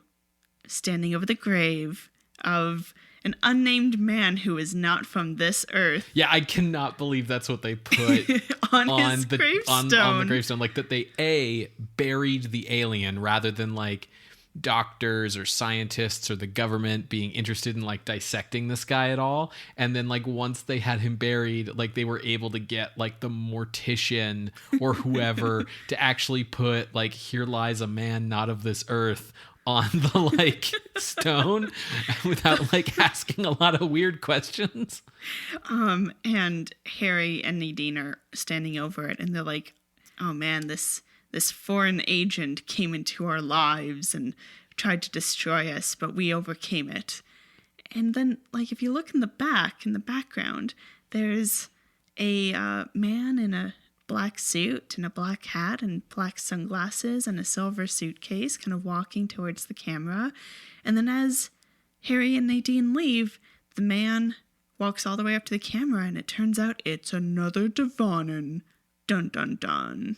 standing over the grave of an unnamed man who is not from this earth.
Yeah, I cannot believe that's what they put
on his gravestone.
On the gravestone. Like that they buried the alien rather than like doctors or scientists or the government being interested in like dissecting this guy at all. And then like once they had him buried, like they were able to get like the mortician or whoever to actually put like, here lies a man not of this earth on the like stone without like asking a lot of weird questions.
And Harry and Nadine are standing over it, and they're like, oh man, this foreign agent came into our lives and tried to destroy us, but we overcame it. And then, like, if you look in the background, there's a man in a black suit and a black hat and black sunglasses and a silver suitcase kind of walking towards the camera. And then as Harry and Nadine leave, the man walks all the way up to the camera, and it turns out it's another Devonin. Dun, dun, dun.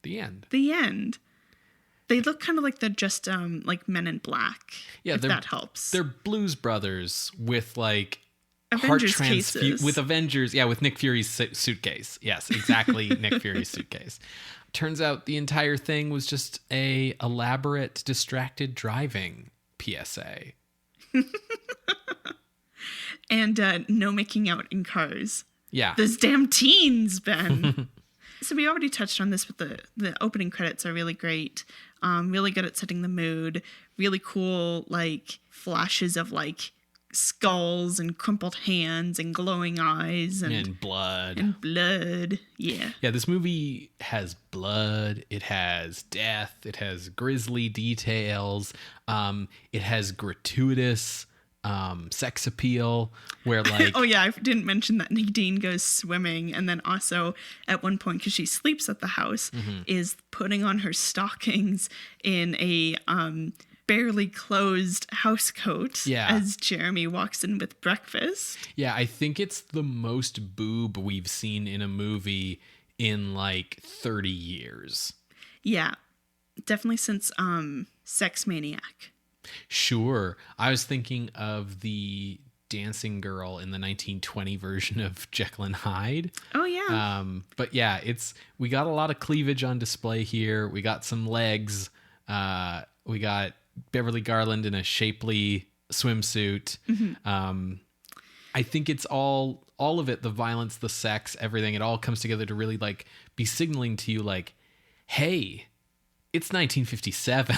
The end.
The end. They look kind of like they're just like Men in Black. Yeah, if that helps.
They're Blues Brothers with like
Avengers cases.
With Avengers, yeah, with Nick Fury's suitcase. Yes, exactly. Nick Fury's suitcase. Turns out the entire thing was just a elaborate distracted driving PSA.
And no making out in cars.
Yeah.
Those damn teens, Ben. So we already touched on this, but the opening credits are really great. Really good at setting the mood. Really cool, like, flashes of, like, skulls and crumpled hands and glowing eyes.
And blood.
And blood, yeah.
Yeah, this movie has blood. It has death. It has grisly details. It has gratuitous sex appeal where like
oh yeah, I didn't mention that Nadine goes swimming, and then also at one point, because she sleeps at the house, is putting on her stockings in a barely closed house coat as Jeremy walks in with breakfast.
Yeah, I think it's the most boob we've seen in a movie in like 30 years.
Yeah, definitely since Sex Maniac.
Sure. I was thinking of the dancing girl in the 1920 version of Jekyll and Hyde.
Oh, yeah.
But yeah, we got a lot of cleavage on display here. We got some legs. We got Beverly Garland in a shapely swimsuit. I think it's all of it, the violence, the sex, everything. It all comes together to really like be signaling to you like, hey, it's 1957.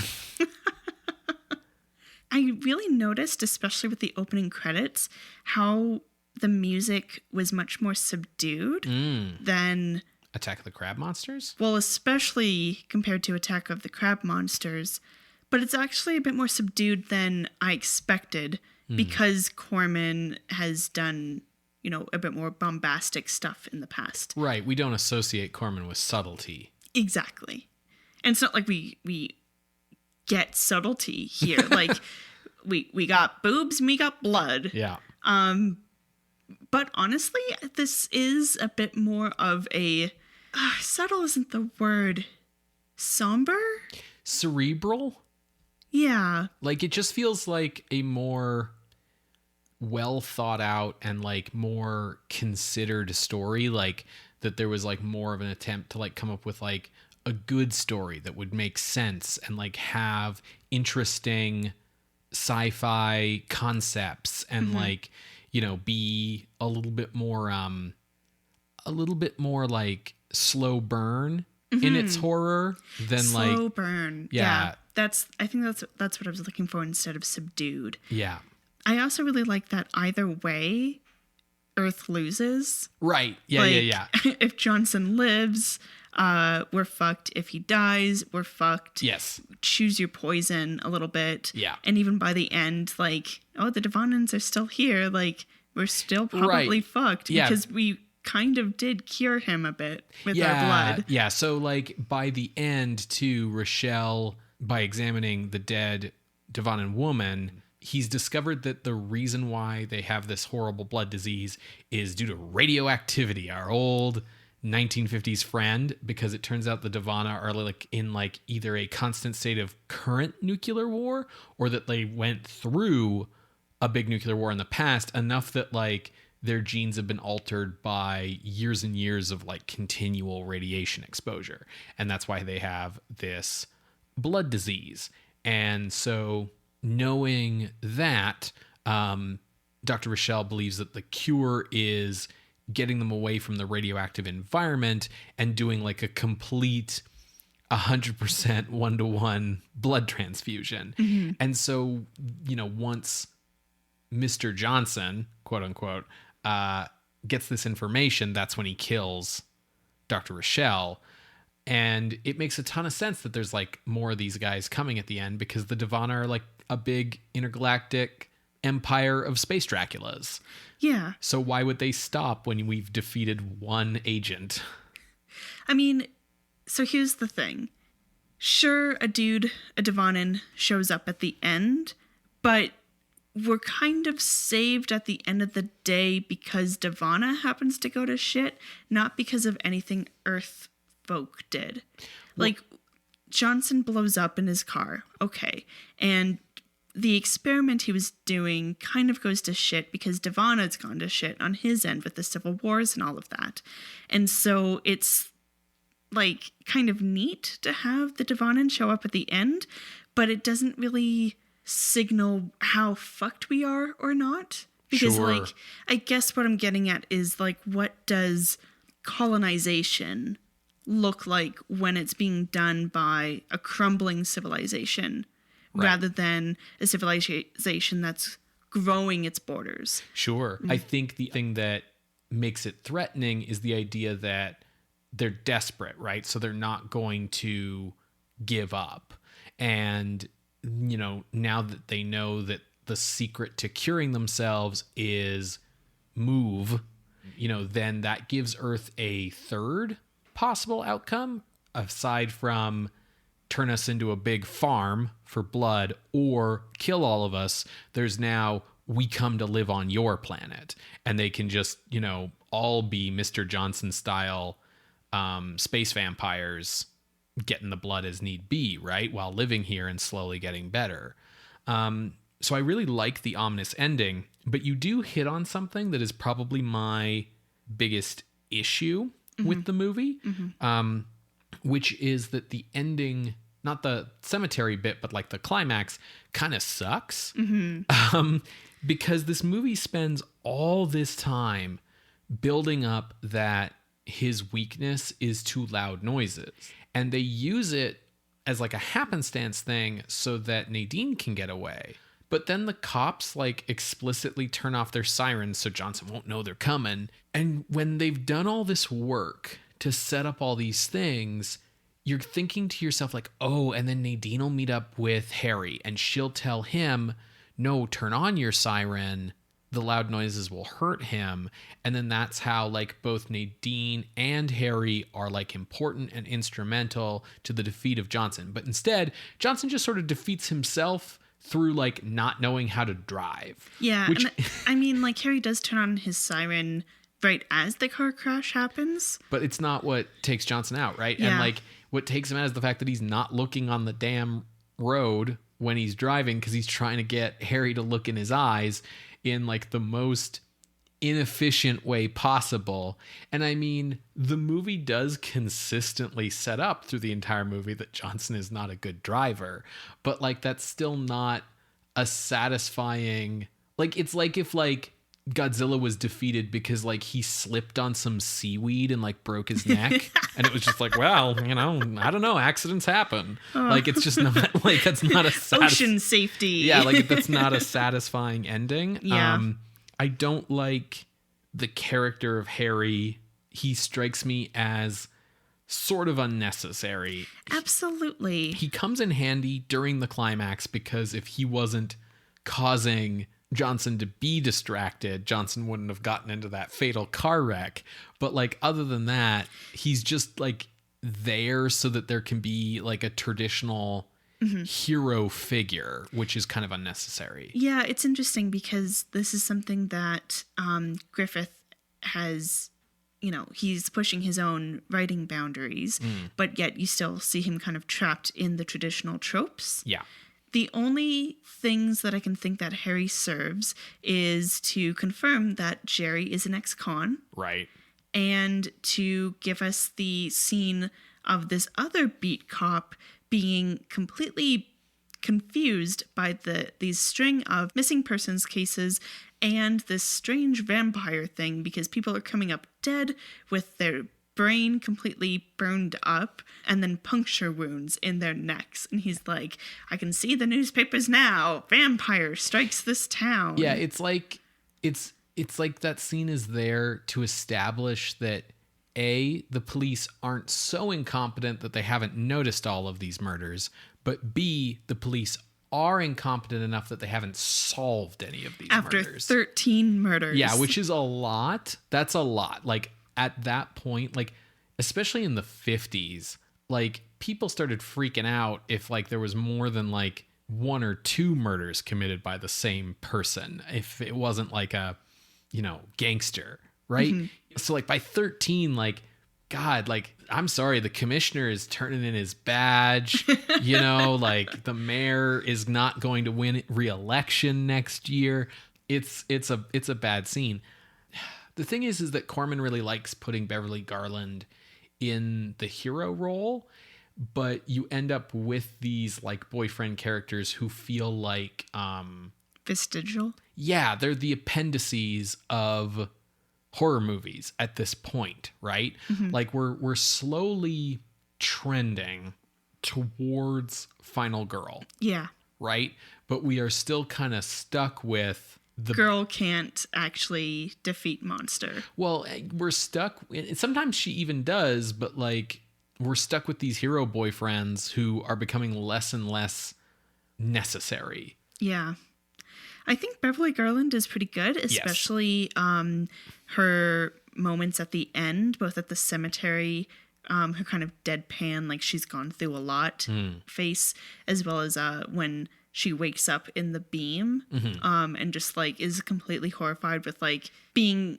I really noticed, especially with the opening credits, how the music was much more subdued than
Attack of the Crab Monsters?
Well, especially compared to Attack of the Crab Monsters. But it's actually a bit more subdued than I expected because Corman has done, you know, a bit more bombastic stuff in the past.
Right. We don't associate Corman with subtlety.
Exactly. And it's not like we get subtlety here. Like we got boobs and we got blood.
Yeah.
But honestly, this is a bit more of a subtle isn't the word. Somber?
Cerebral?
Yeah.
Like it just feels like a more well thought out and like more considered story. Like that there was like more of an attempt to like come up with like a good story that would make sense and like have interesting sci-fi concepts and like, you know, be a little bit more like slow burn in its horror than
slow burn. Yeah. I think that's what I was looking for instead of subdued.
Yeah.
I also really like that either way, Earth loses.
Right. Yeah, yeah.
If Johnson lives, we're fucked. If he dies, we're fucked.
Yes.
Choose your poison a little bit.
Yeah.
And even by the end, the Devonans are still here. We're still probably fucked because we kind of did cure him a bit with our blood.
Yeah. So by the end too, Rochelle, by examining the dead Devonan woman, he's discovered that the reason why they have this horrible blood disease is due to radioactivity, our old 1950s friend, because it turns out the Devana are in either a constant state of current nuclear war or that they went through a big nuclear war in the past, enough that their genes have been altered by years and years of continual radiation exposure. And that's why they have this blood disease. And so knowing that, Dr. Rochelle believes that the cure is getting them away from the radioactive environment and doing a complete 100% one-to-one blood transfusion. Mm-hmm. And so, once Mr. Johnson, quote unquote, gets this information, that's when he kills Dr. Rochelle. And it makes a ton of sense that there's more of these guys coming at the end, because the Devana are a big intergalactic empire of space Draculas.
Yeah.
So why would they stop when we've defeated one agent?
I mean, so here's the thing. Sure, a Devonan shows up at the end, but we're kind of saved at the end of the day because Devana happens to go to shit, not because of anything Earth folk did. Well, Johnson blows up in his car. Okay. And the experiment he was doing kind of goes to shit because Devana's gone to shit on his end with the civil wars and all of that. And so it's kind of neat to have the Devonan show up at the end, but it doesn't really signal how fucked we are or not. Because
sure.
I guess what I'm getting at is what does colonization look like when it's being done by a crumbling civilization? Right. Rather than a civilization that's growing its borders.
Sure. I think the thing that makes it threatening is the idea that they're desperate, right? So they're not going to give up. And, now that they know that the secret to curing themselves is move, then that gives Earth a third possible outcome, aside from turn us into a big farm for blood or kill all of us. There's now, we come to live on your planet, and they can just, all be Mr. Johnson style space vampires getting the blood as need be, right? While living here and slowly getting better. So I really like the ominous ending, but you do hit on something that is probably my biggest issue with the movie, which is that the ending, not the cemetery bit, but the climax, kind of sucks. Because this movie spends all this time building up that his weakness is to loud noises. And they use it as a happenstance thing so that Nadine can get away. But then the cops explicitly turn off their sirens so Johnson won't know they're coming. And when they've done all this work to set up all these things, you're thinking to yourself oh, and then Nadine will meet up with Harry and she'll tell him, no, turn on your siren. The loud noises will hurt him. And then that's how both Nadine and Harry are important and instrumental to the defeat of Johnson. But instead, Johnson just sort of defeats himself through not knowing how to drive.
Yeah. Which, and I mean, Harry does turn on his siren right as the car crash happens.
But it's not what takes Johnson out, right? Yeah. And what takes him out is the fact that he's not looking on the damn road when he's driving because he's trying to get Harry to look in his eyes in the most inefficient way possible. And I mean, the movie does consistently set up through the entire movie that Johnson is not a good driver, but that's still not a satisfying, it's if Godzilla was defeated because he slipped on some seaweed and broke his neck and it was just well, I don't know, accidents happen. It's just not that's not a
ocean safety.
Yeah, that's not a satisfying ending.
Yeah.
I don't like the character of Harry, he strikes me as sort of unnecessary.
Absolutely.
He comes in handy during the climax because if he wasn't causing Johnson to be distracted, Johnson wouldn't have gotten into that fatal car wreck. But like, other than that, he's just like there so that there can be like a traditional hero figure, which is kind of unnecessary.
Yeah, it's interesting because this is something that Griffith has, he's pushing his own writing boundaries, but yet you still see him kind of trapped in the traditional tropes.
Yeah.
The only things that I can think that Harry serves is to confirm that Jerry is an ex-con.
Right.
And to give us the scene of this other beat cop being completely confused by these string of missing persons cases and this strange vampire thing, because people are coming up dead with their brain completely burned up and then puncture wounds in their necks. And he's like, I can see the newspapers now. Vampire strikes this town.
Yeah, it's like that scene is there to establish that A, the police aren't so incompetent that they haven't noticed all of these murders, but B, the police are incompetent enough that they haven't solved any of these murders.
After 13 murders.
Yeah, which is a lot. That's a lot. Like, at that point, like, especially in the 50s, like, people started freaking out if, like, there was more than, like, 1 or 2 murders committed by the same person. If it wasn't, like, a, gangster, right? Mm-hmm. So, like, by 13, like, God, like, I'm sorry, the commissioner is turning in his badge, like, the mayor is not going to win re-election next year. It's a bad scene. The thing is that Corman really likes putting Beverly Garland in the hero role, but you end up with these like boyfriend characters who feel like
vestigial.
Yeah, they're the appendices of horror movies at this point, right? Mm-hmm. Like we're slowly trending towards Final Girl.
Yeah.
Right? But we are still kind of stuck with the
girl can't actually defeat monster.
Well, we're stuck. Sometimes she even does, but like we're stuck with these hero boyfriends who are becoming less and less necessary.
Yeah. I think Beverly Garland is pretty good, especially her moments at the end, both at the cemetery, her kind of deadpan, like she's gone through a lot face, as well as when she wakes up in the beam, and just like is completely horrified with like being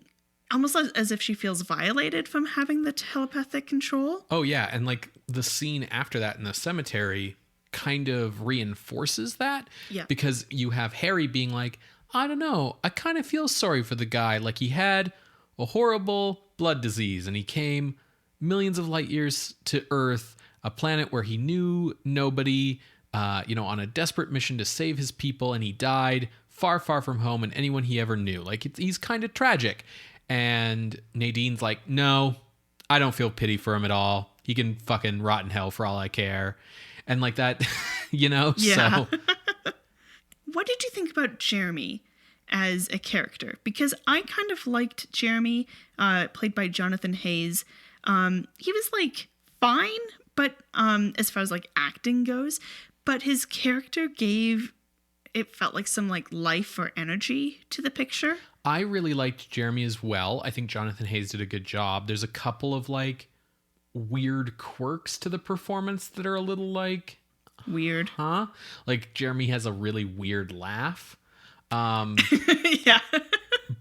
almost as if she feels violated from having the telepathic control.
Oh yeah. And like the scene after that in the cemetery kind of reinforces that.
Yeah.
Because you have Harry being like, I don't know, I kind of feel sorry for the guy. Like he had a horrible blood disease and he came millions of light years to Earth, a planet where he knew nobody, on a desperate mission to save his people, and he died far, far from home and anyone he ever knew. Like, he's kind of tragic. And Nadine's like, no, I don't feel pity for him at all. He can fucking rot in hell for all I care. And like that, Yeah. So.
What did you think about Jeremy as a character? Because I kind of liked Jeremy, played by Jonathan Haze. He was like fine, but as far as like acting goes, but his character it felt like some like life or energy to the picture.
I really liked Jeremy as well. I think Jonathan Haze did a good job. There's a couple of like weird quirks to the performance that are a little like
weird.
Huh? Like Jeremy has a really weird laugh.
Yeah.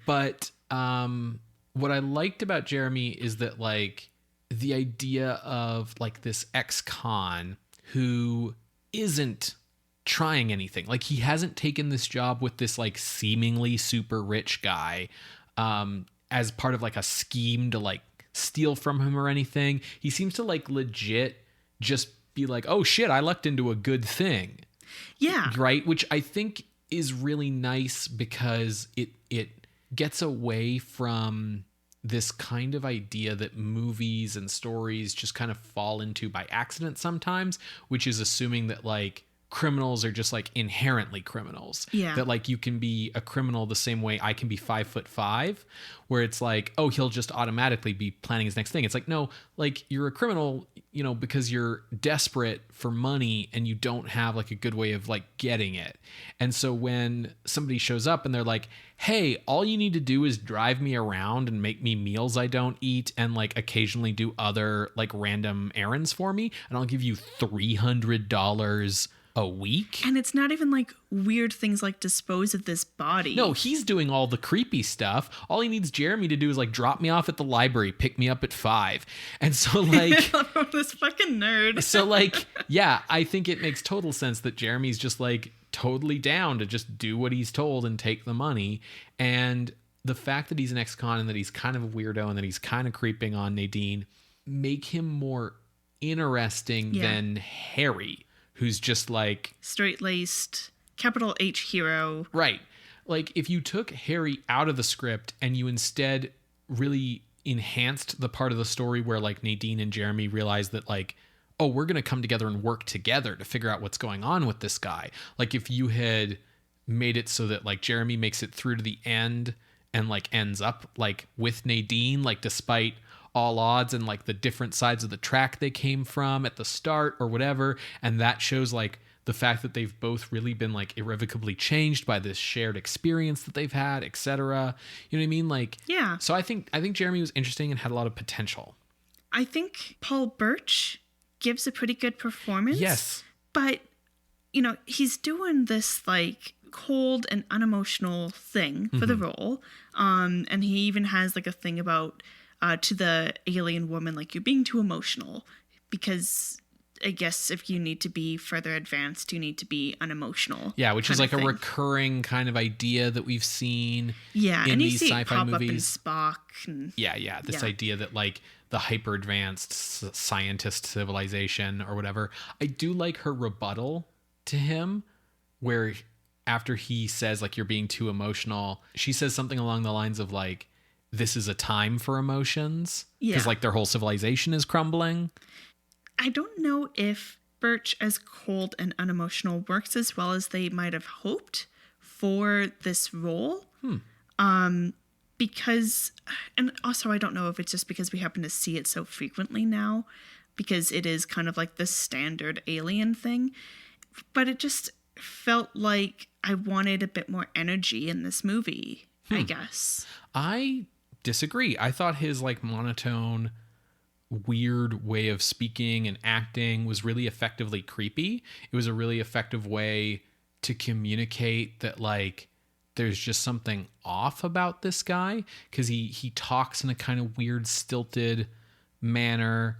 But what I liked about Jeremy is that like the idea of like this ex-con who isn't trying anything. Like he hasn't taken this job with this like seemingly super rich guy as part of like a scheme to like steal from him or anything. He seems to like legit just be like, oh shit, I lucked into a good thing.
Yeah.
Right? Which I think is really nice because it gets away from this kind of idea that movies and stories just kind of fall into by accident sometimes, which is assuming that like criminals are just like inherently criminals.
Yeah.
That like you can be a criminal the same way I can be 5'5", where it's like, oh, he'll just automatically be planning his next thing. It's like, no, like you're a criminal, you know, because you're desperate for money and you don't have like a good way of like getting it. And so when somebody shows up and they're like, hey, all you need to do is drive me around and make me meals I don't eat and like occasionally do other like random errands for me, and I'll give you $300 a week.
And it's not even like weird things like dispose of this body.
No, he's doing all the creepy stuff. All he needs Jeremy to do is like drop me off at the library, pick me up at 5. And so like
this fucking nerd.
So like, yeah, I think it makes total sense that Jeremy's just like totally down to just do what he's told and take the money. And the fact that he's an ex-con and that he's kind of a weirdo and that he's kind of creeping on Nadine make him more interesting than Harry, who's just like
straight-laced, capital H hero.
Right. Like if you took Harry out of the script and you instead really enhanced the part of the story where like Nadine and Jeremy realize that like, oh, we're going to come together and work together to figure out what's going on with this guy. Like if you had made it so that like Jeremy makes it through to the end and like ends up like with Nadine, like despite all odds and like the different sides of the track they came from at the start or whatever. And that shows like the fact that they've both really been like irrevocably changed by this shared experience that they've had, etc. You know what I mean? Like,
yeah.
So I think Jeremy was interesting and had a lot of potential.
I think Paul Birch gives a pretty good performance.
Yes.
But, you know, he's doing this like cold and unemotional thing for the role. And he even has like a thing about to the alien woman, like, you're being too emotional, because I guess if you need to be further advanced, you need to be unemotional.
Yeah, which is like a recurring kind of idea that we've seen in these sci-fi movies.
Spock. And,
yeah. This idea that like the hyper advanced scientist civilization or whatever. I do like her rebuttal to him where after he says like, you're being too emotional, she says something along the lines of like, this is a time for emotions. Because like their whole civilization is crumbling.
I don't know if Birch as cold and unemotional works as well as they might have hoped for this role. Because, and also I don't know if it's just because we happen to see it so frequently now, because it is kind of like the standard alien thing. But it just felt like I wanted a bit more energy in this movie, I guess.
I disagree. I thought his like monotone, weird way of speaking and acting was really effectively creepy. It was a really effective way to communicate that like there's just something off about this guy, because he talks in a kind of weird stilted manner,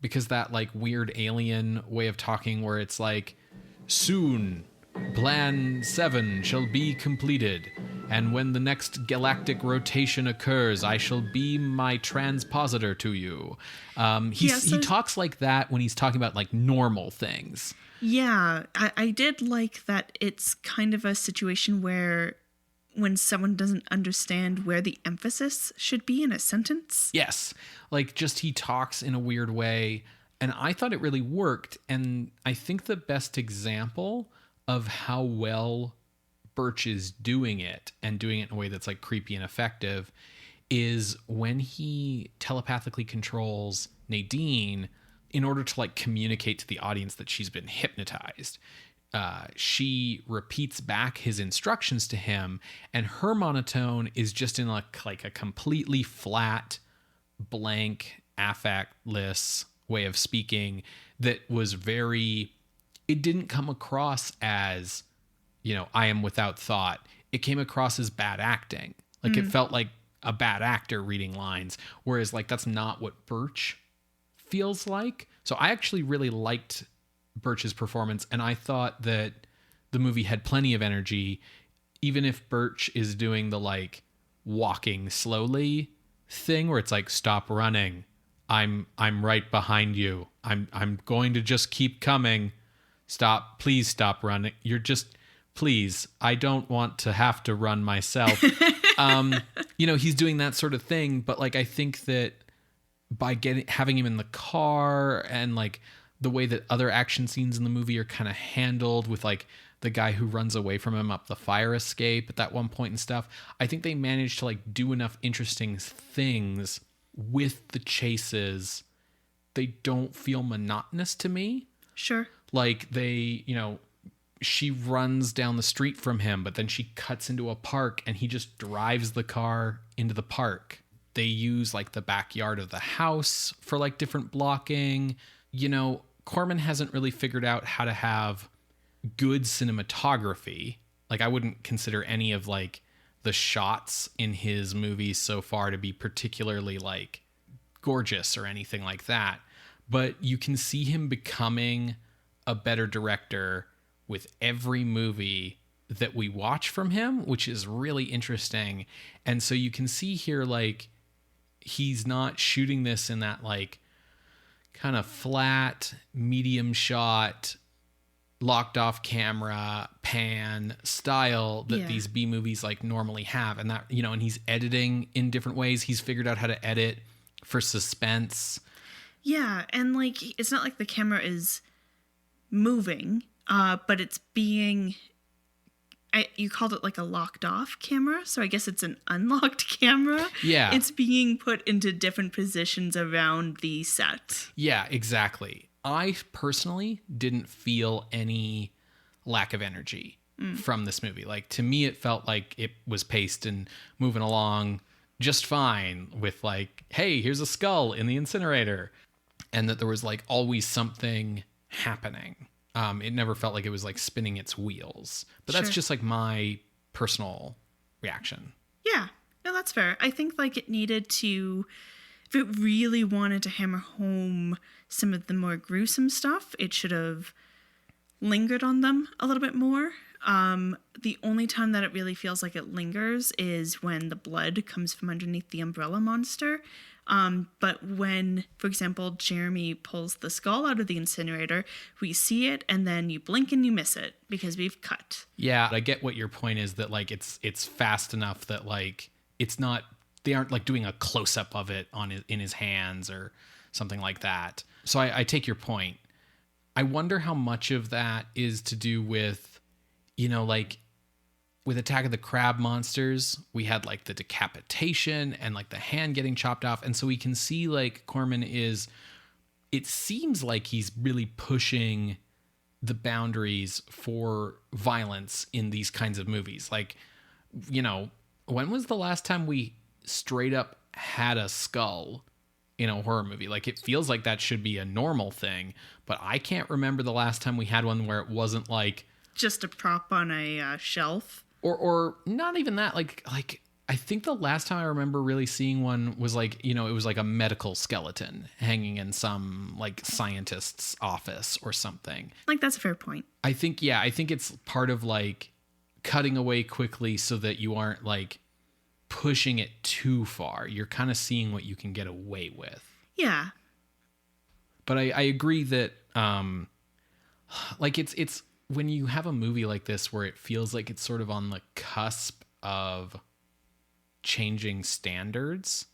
because that like weird alien way of talking where it's like, soon Plan 7 shall be completed, and when the next galactic rotation occurs, I shall be my transpositor to you. He talks like that when he's talking about like normal things.
Yeah, I did like that it's kind of a situation where when someone doesn't understand where the emphasis should be in a sentence.
Yes, like just he talks in a weird way, and I thought it really worked. And I think the best example of how well Birch is doing it, and doing it in a way that's like creepy and effective, is when he telepathically controls Nadine in order to like communicate to the audience that she's been hypnotized. She repeats back his instructions to him, and her monotone is just in like a completely flat, blank, affectless way of speaking that was very, it didn't come across as, you know, I am without thought. It came across as bad acting. Like it felt like a bad actor reading lines, whereas like that's not what Birch feels like. So I actually really liked Birch's performance, and I thought that the movie had plenty of energy, even if Birch is doing the like walking slowly thing where it's like, stop running, I'm right behind you, I'm going to just keep coming, please stop running, you're just, please, I don't want to have to run myself. You know, he's doing that sort of thing, but like I think that by having him in the car and like the way that other action scenes in the movie are kind of handled, with like the guy who runs away from him up the fire escape at that one point and stuff. I think they managed to like do enough interesting things with the chases. They don't feel monotonous to me.
Sure.
Like they, she runs down the street from him, but then she cuts into a park and he just drives the car into the park. They use like the backyard of the house for like different blocking. Corman hasn't really figured out how to have good cinematography. Like I wouldn't consider any of like the shots in his movies so far to be particularly like gorgeous or anything like that. But you can see him becoming a better director with every movie that we watch from him, which is really interesting. And so you can see here, like, he's not shooting this in that like kind of flat, medium shot, locked off camera, pan style that these B movies like normally have. And that, and he's editing in different ways. He's figured out how to edit for suspense.
Yeah. And like, it's not like the camera is moving, but it's being, you called it like a locked off camera. So I guess it's an unlocked camera.
Yeah.
It's being put into different positions around the set.
Yeah, exactly. I personally didn't feel any lack of energy from this movie. Like, to me, it felt like it was paced and moving along just fine with like, hey, here's a skull in the incinerator. And that there was like always something happening. It never felt like it was like spinning its wheels. But that's just like my personal reaction.
Yeah, no, that's fair. I think like it needed to, if it really wanted to hammer home some of the more gruesome stuff, it should have lingered on them a little bit more. The only time that it really feels like it lingers is when the blood comes from underneath the umbrella monster. But when, for example, Jeremy pulls the skull out of the incinerator, we see it and then you blink and you miss it because we've cut.
Yeah, I get what your point is, that like it's fast enough that like it's not, they aren't like doing a close up of it in his hands or something like that. So I take your point. I wonder how much of that is to do with, like with Attack of the Crab Monsters, we had like the decapitation and like the hand getting chopped off. And so we can see like Corman it seems like he's really pushing the boundaries for violence in these kinds of movies. Like, when was the last time we straight up had a skull in a horror movie? Like, it feels like that should be a normal thing, but I can't remember the last time we had one where it wasn't like
just a prop on a shelf.
Or not even that. Like I think the last time I remember really seeing one was like, it was like a medical skeleton hanging in some like scientist's office or something.
Like, that's a fair point.
I think it's part of like cutting away quickly so that you aren't like pushing it too far. You're kind of seeing what you can get away with.
Yeah.
But I agree that like it's when you have a movie like this where it feels like it's sort of on the cusp of changing standards,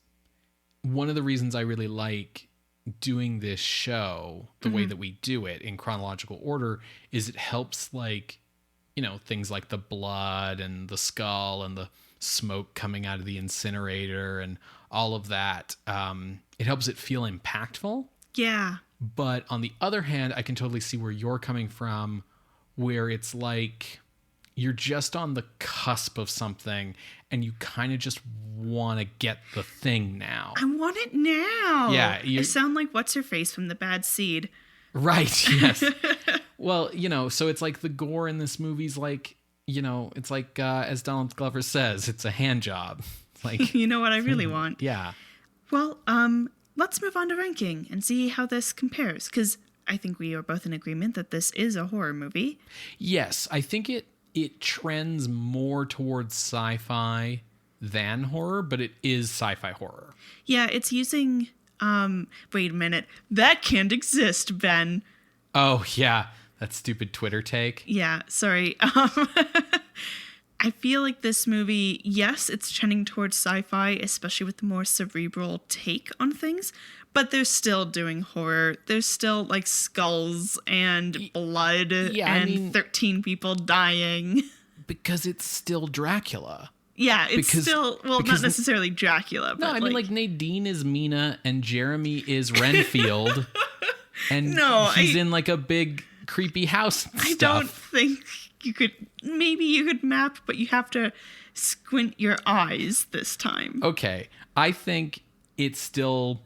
one of the reasons I really like doing this show the way that we do it in chronological order is it helps like, things like the blood and the skull and the smoke coming out of the incinerator and all of that. It helps it feel impactful.
Yeah.
But on the other hand, I can totally see where you're coming from, where it's like you're just on the cusp of something and you kind of just want to get the thing now.
I want it now.
Yeah.
I sound like what's-her-face from The Bad Seed.
Right, yes. Well, so it's like the gore in this movie's like, it's like, as Donald Glover says, it's a hand job. Like,
you know what I really want?
Yeah.
Well, let's move on to ranking and see how this compares, because I think we are both in agreement that this is a horror movie. Yes,
I think it trends more towards sci-fi than horror, but it is sci-fi horror.
Yeah, it's using, wait a minute, that can't exist, Ben.
Oh, yeah, that stupid Twitter take.
Yeah, sorry. I feel like this movie, yes, it's trending towards sci-fi, especially with the more cerebral take on things, But they're still doing horror. There's still like skulls and blood and 13 people dying.
Because it's still Dracula.
Yeah, it's still, well, not necessarily Dracula.
No,
but
I mean, like Nadine is Mina and Jeremy is Renfield. And he's in like a big creepy house and
I
stuff.
don't think maybe you could map, but you have to squint your eyes this time.
Okay. I think it still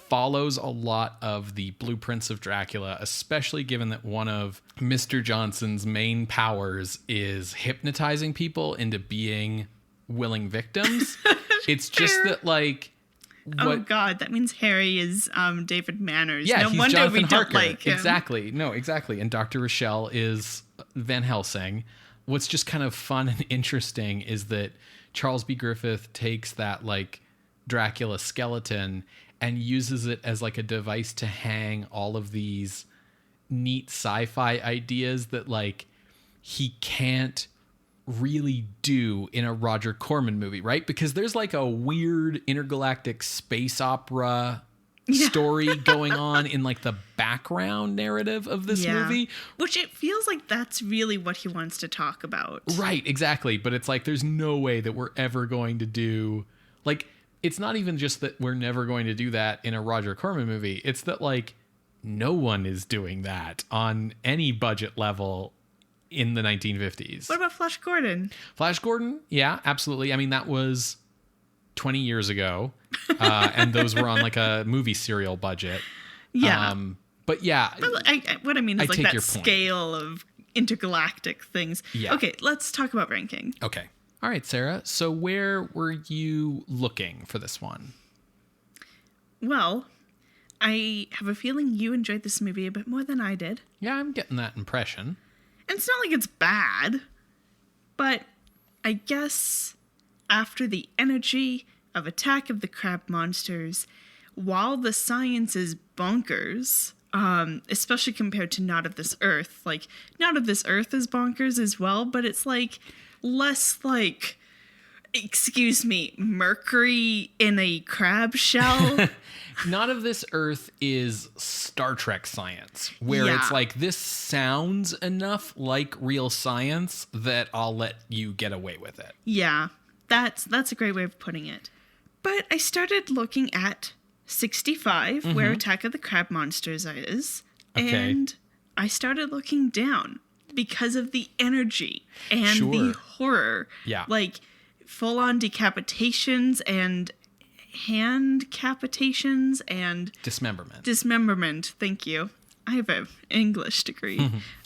follows a lot of the blueprints of Dracula, especially given that one of Mr. Johnson's main powers is hypnotizing people into being willing victims. It's just that, like...
Oh, God, that means Harry is David Manners.
Yeah,
no
he's
wonder
Jonathan
we don't
Harker.
like him.
Exactly. No, exactly. And Dr. Rochelle is Van Helsing. What's just kind of fun and interesting is that Charles B. Griffith takes that, like, Dracula skeleton and uses it as, like, a device to hang all of these neat sci-fi ideas that, like, he can't really do in a Roger Corman movie, right? Because there's like a weird intergalactic space opera story going on in like the background narrative of this movie.
Which it feels like that's really what he wants to talk about.
Right, exactly. But it's like, there's no way that we're ever going to do, like, it's not even just that we're never going to do that in a Roger Corman movie. It's that, like, no one is doing that on any budget level in the 1950s.
What about Flash Gordon?
Flash Gordon? Yeah, absolutely. I mean, that was 20 years ago. And those were on like a movie serial budget.
Yeah.
But yeah.
But what I mean is like that scale of intergalactic things.
Yeah.
Okay, let's talk about ranking.
Okay. All right, Sarah. So where were you looking for this one?
Well, I have a feeling you enjoyed this movie a bit more than I did.
Yeah, I'm getting that impression.
And it's not like it's bad, but I guess after the energy of Attack of the Crab Monsters, while the science is bonkers, especially compared to Not of This Earth, like, Not of This Earth is bonkers as well, but it's like less like, excuse me, mercury in a crab shell.
Not of This Earth is Star Trek science, where it's like, this sounds enough like real science that I'll let you get away with it.
Yeah, that's a great way of putting it. But I started looking at 65, where Attack of the Crab Monsters is, and I started looking down because of the energy and the horror.
Yeah.
Like, full-on decapitations and hand-capitations and... Dismemberment, thank you. I have an English degree.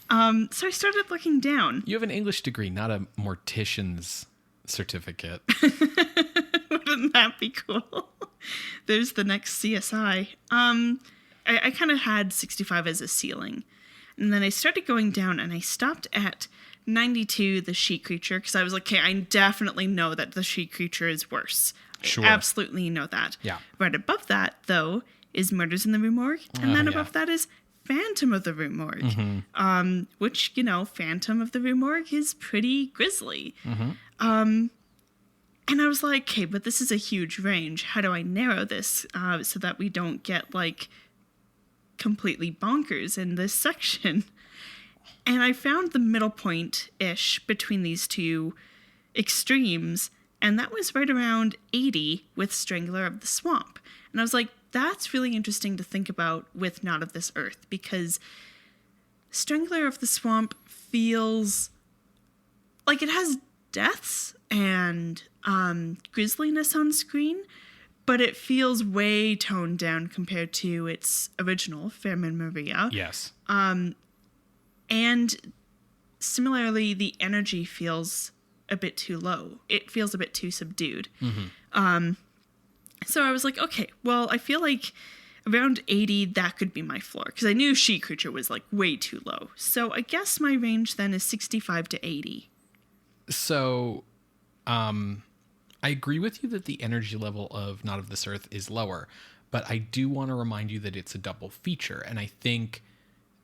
So I started looking down.
You have an English degree, not a mortician's certificate.
Wouldn't that be cool? There's the next CSI. I kind of had 65 as a ceiling. And then I started going down and I stopped at 92, the she creature, because I was like, okay, I definitely know that the she creature is worse.
Sure.
I absolutely know that.
Yeah.
Right above that, though, is Murders in the Rue Morgue. And then above that is Phantom of the Rue Morgue. Which, you know, Phantom of the Rue Morgue is pretty grisly. And I was like, okay, but this is a huge range. How do I narrow this so that we don't get, like, completely bonkers in this section? And I found the middle point-ish between these two extremes, and that was right around 80 with Strangler of the Swamp. And I was like, that's really interesting to think about with Not of This Earth, because Strangler of the Swamp feels like it has deaths and grisliness on screen, but it feels way toned down compared to its original, Fairman Maria.
Yes.
And similarly, the energy feels a bit too low. It feels a bit too subdued. So I was like, okay, well, I feel like around 80, that could be my floor. Because I knew She Creature was, like, way too low. So I guess my range then is 65 to 80.
So, I agree with you that the energy level of Not of This Earth is lower. But I do want to remind you that it's a double feature. And I think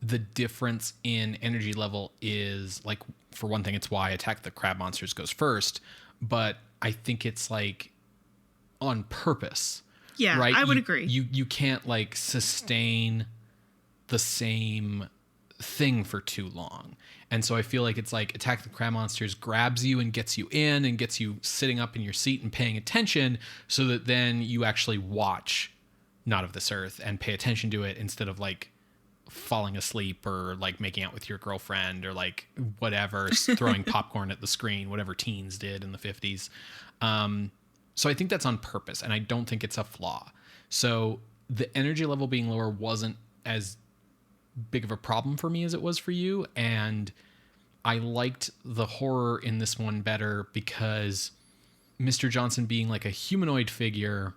the difference in energy level is, like, for one thing, it's why Attack the Crab Monsters goes first. But I think it's, like, on purpose.
Yeah,
right?
I would agree.
You can't like sustain the same thing for too long. And so I feel like it's like Attack of the Crab Monsters grabs you and gets you in and gets you sitting up in your seat and paying attention so that then you actually watch Not of This Earth and pay attention to it instead of like falling asleep or like making out with your girlfriend or like whatever, throwing popcorn at the screen, whatever teens did in the 50s. So I think that's on purpose, and I don't think it's a flaw. So the energy level being lower wasn't as big of a problem for me as it was for you, and I liked the horror in this one better because Mr. Johnson being like a humanoid figure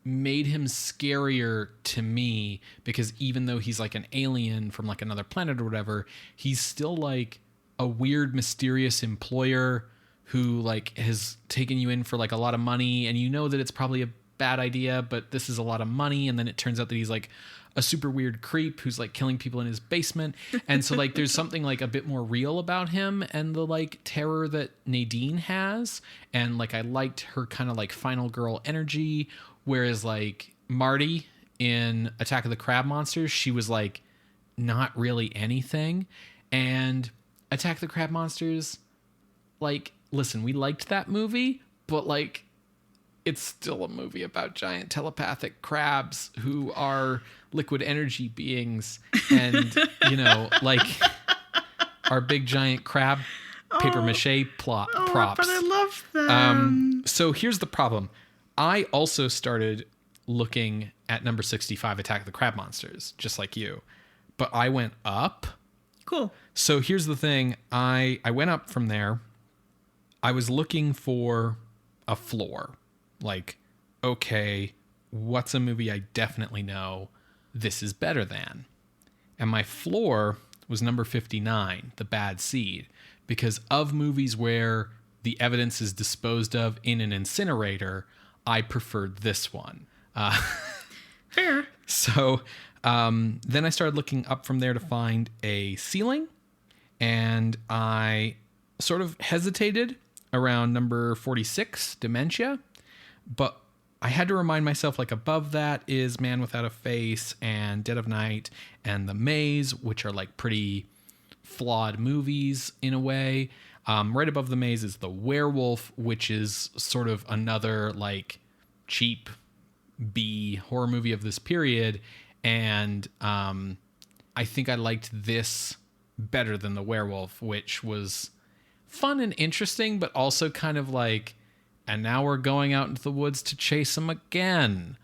made him scarier to me, because even though he's like an alien from like another planet or whatever, he's still like a weird, mysterious employer who like has taken you in for like a lot of money, and you know that it's probably a bad idea, but this is a lot of money. And then it turns out that he's like a super weird creep who's like killing people in his basement. And so like there's something like a bit more real about him and the like terror that Nadine has. And like I liked her kind of like final girl energy, whereas like Marty in Attack of the Crab Monsters, she was like not really anything. And Attack of the Crab Monsters, like, listen, we liked that movie, but like it's still a movie about giant telepathic crabs who are liquid energy beings, and you know, like our big giant crab paper mache props.
But I love them.
So here's the problem. I also started looking at number 65, Attack of the Crab Monsters, just like you, but I went up.
Cool.
So here's the thing. I went up from there. I was looking for a floor. Like, okay, what's a movie I definitely know this is better than? And my floor was number 59, The Bad Seed, because of movies where the evidence is disposed of in an incinerator, I preferred this one.
Fair.
So then I started looking up from there to find a ceiling, and I sort of hesitated around number 46, Dementia, but I had to remind myself, like, above that is Man Without a Face and Dead of Night and The Maze, which are like pretty flawed movies in a way. Right above The Maze is The Werewolf, which is sort of another like cheap B horror movie of this period. And I think I liked this better than The Werewolf, which was fun and interesting, but also kind of like, and now we're going out into the woods to chase him again.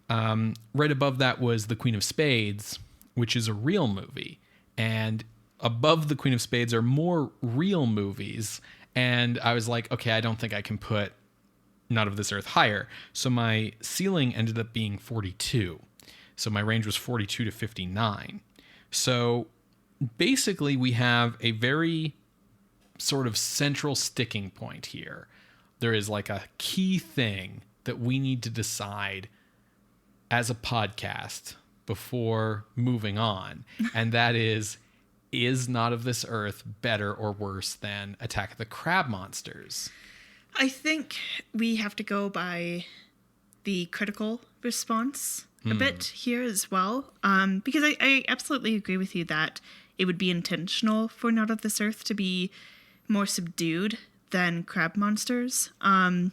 Right above that was The Queen of Spades, which is a real movie. And above The Queen of Spades are more real movies. And I was like, okay, I don't think I can put Not of This Earth higher. So my ceiling ended up being 42. So my range was 42 to 59. So basically we have a very sort of central sticking point here. There is like a key thing that we need to decide as a podcast before moving on. And that is Not of This Earth better or worse than Attack of the Crab Monsters?
I think we have to go by the critical response a bit here as well. Because I absolutely agree with you that it would be intentional for Not of This Earth to be more subdued than Crab Monsters. And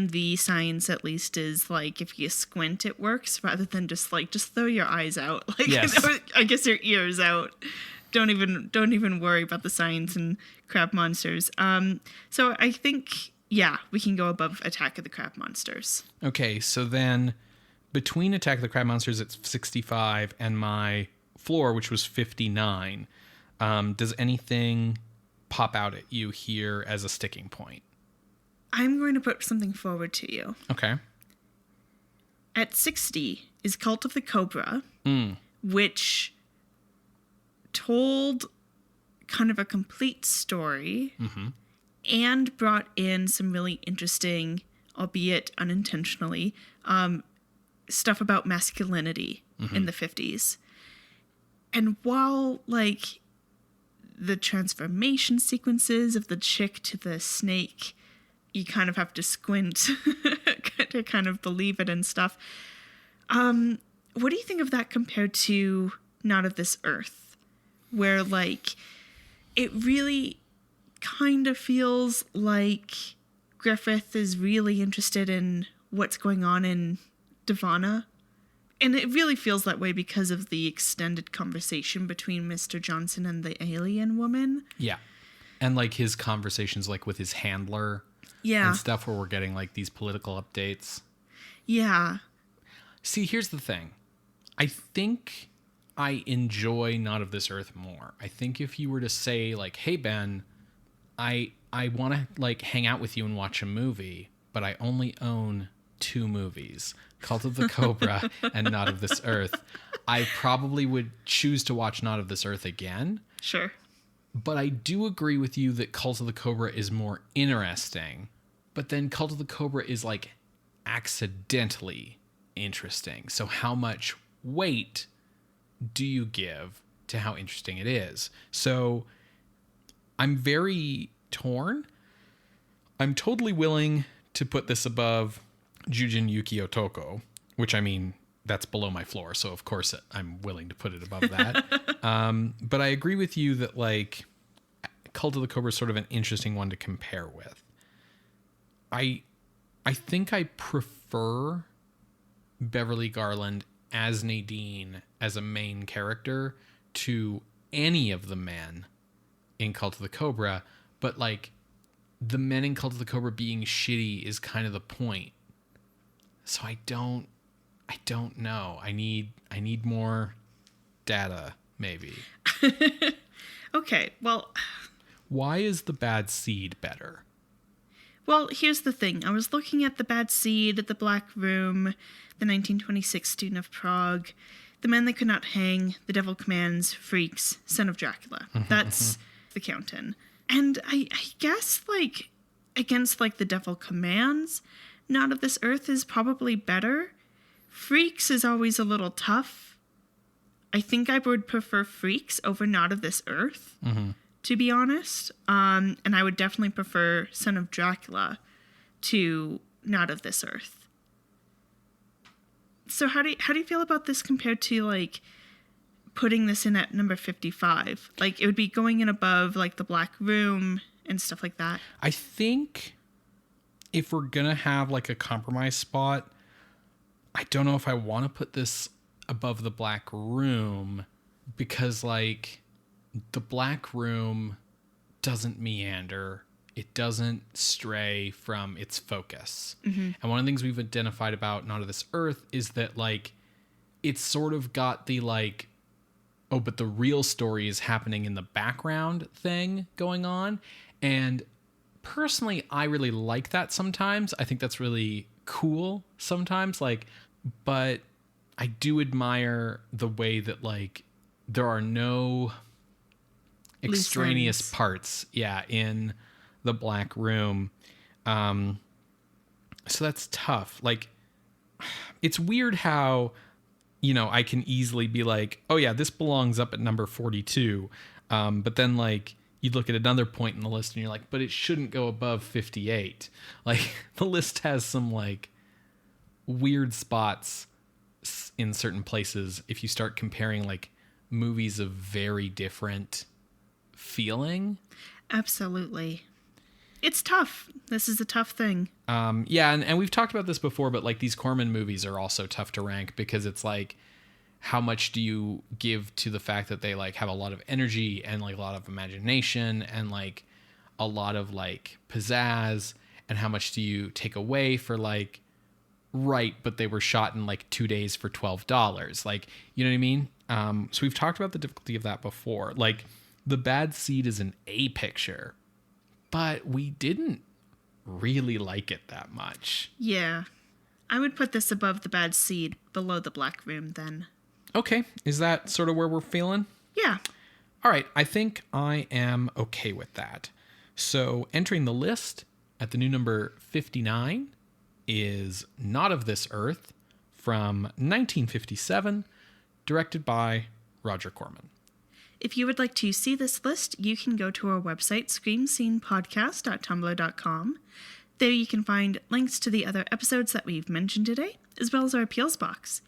the science, at least, is like, if you squint, it works, rather than just throw your eyes out. Like,
yes.
I guess your ears out. Don't even worry about the science and Crab Monsters. So I think, yeah, we can go above Attack of the Crab Monsters.
Okay, so then between Attack of the Crab Monsters at 65 and my floor, which was 59, does anything pop out at you here as a sticking point?
I'm going to put something forward to you.
Okay.
At 60 is Cult of the Cobra, which told kind of a complete story and brought in some really interesting, albeit unintentionally, stuff about masculinity in the 50s. And while, like, the transformation sequences of the chick to the snake you kind of have to squint to kind of believe it and stuff. What do you think of that compared to Not of This Earth? Where, like, it really kind of feels like Griffith is really interested in what's going on in Devana. And it really feels that way because of the extended conversation between Mr. Johnson and the alien woman.
Yeah. And, like, his conversations, like, with his handler.
Yeah.
And stuff where we're getting, like, these political updates.
Yeah.
See, here's the thing. I think I enjoy Not of This Earth more. I think if you were to say, like, hey, Ben, I want to, like, hang out with you and watch a movie, but I only own 2 movies, Cult of the Cobra and Not of This Earth, I probably would choose to watch Not of This Earth again.
Sure.
But I do agree with you that Cult of the Cobra is more interesting. But then Cult of the Cobra is, like, accidentally interesting. So how much weight do you give to how interesting it is? So I'm very torn. I'm totally willing to put this above Jujin Yuki Otoko, which, I mean, that's below my floor, so of course I'm willing to put it above that. But I agree with you that, like, Cult of the Cobra is sort of an interesting one to compare with. I think I prefer Beverly Garland as Nadine as a main character to any of the men in Cult of the Cobra, but, like, the men in Cult of the Cobra being shitty is kind of the point. So I don't know. I need more data, maybe.
Okay, well,
why is The Bad Seed better?
Well, here's the thing. I was looking at The Bad Seed, The Black Room, The 1926 Student of Prague, The Man That Could Not Hang, The Devil Commands, Freaks, Son of Dracula. That's the count-in. And I guess, like, against, like, The Devil Commands, Not of This Earth is probably better. Freaks is always a little tough. I think I would prefer Freaks over Not of This Earth, to be honest. And I would definitely prefer Son of Dracula to Not of This Earth. So how do you feel about this compared to, like, putting this in at number 55? Like, it would be going in above, like, The Black Room and stuff like that.
I think if we're gonna have, like, a compromise spot, I don't know if I want to put this above The Black Room, because, like, The Black Room doesn't meander. It doesn't stray from its focus. And one of the things we've identified about Not of This Earth is that, like, it's sort of got the, like, oh, but the real story is happening in the background thing going on. And personally, I really like that sometimes. I think that's really cool sometimes. Like, but I do admire the way that, like, there are no extraneous parts, in The Black Room. So that's tough. Like, it's weird how, you know, I can easily be like, oh yeah, this belongs up at number 42. But then, like, you look at another point in the list and you're like, but it shouldn't go above 58. Like, the list has some, like, weird spots in certain places if you start comparing, like, movies of very different feeling.
Absolutely. It's tough. This is a tough thing.
And we've talked about this before, but, like, these Corman movies are also tough to rank because it's like, how much do you give to the fact that they, like, have a lot of energy and, like, a lot of imagination and, like, a lot of, like, pizzazz, and how much do you take away for, like, right, but they were shot in, like, 2 days for $12. Like, you know what I mean? So we've talked about the difficulty of that before. Like, The Bad Seed is an A picture, but we didn't really like it that much.
Yeah. I would put this above The Bad Seed, below The Black Room then.
Okay. Is that sort of where we're feeling?
Yeah.
All right. I think I am okay with that. So entering the list at the new number 59 is Not of This Earth from 1957, directed by Roger Corman.
If you would like to see this list, you can go to our website, screamscenepodcast.tumblr.com. There you can find links to the other episodes that we've mentioned today, as well as our appeals box.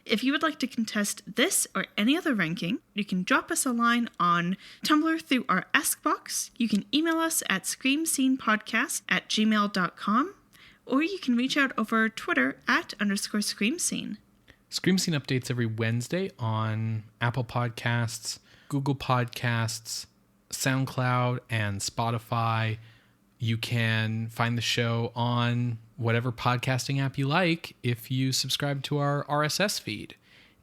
If you would like to contest this or any other ranking, you can drop us a line on Tumblr through our Ask box. You can email us at screamscenepodcast@gmail.com, or you can reach out over Twitter @_screamscene.
Scream Scene updates every Wednesday on Apple Podcasts, Google Podcasts, SoundCloud, and Spotify. You can find the show on whatever podcasting app you like if you subscribe to our RSS feed.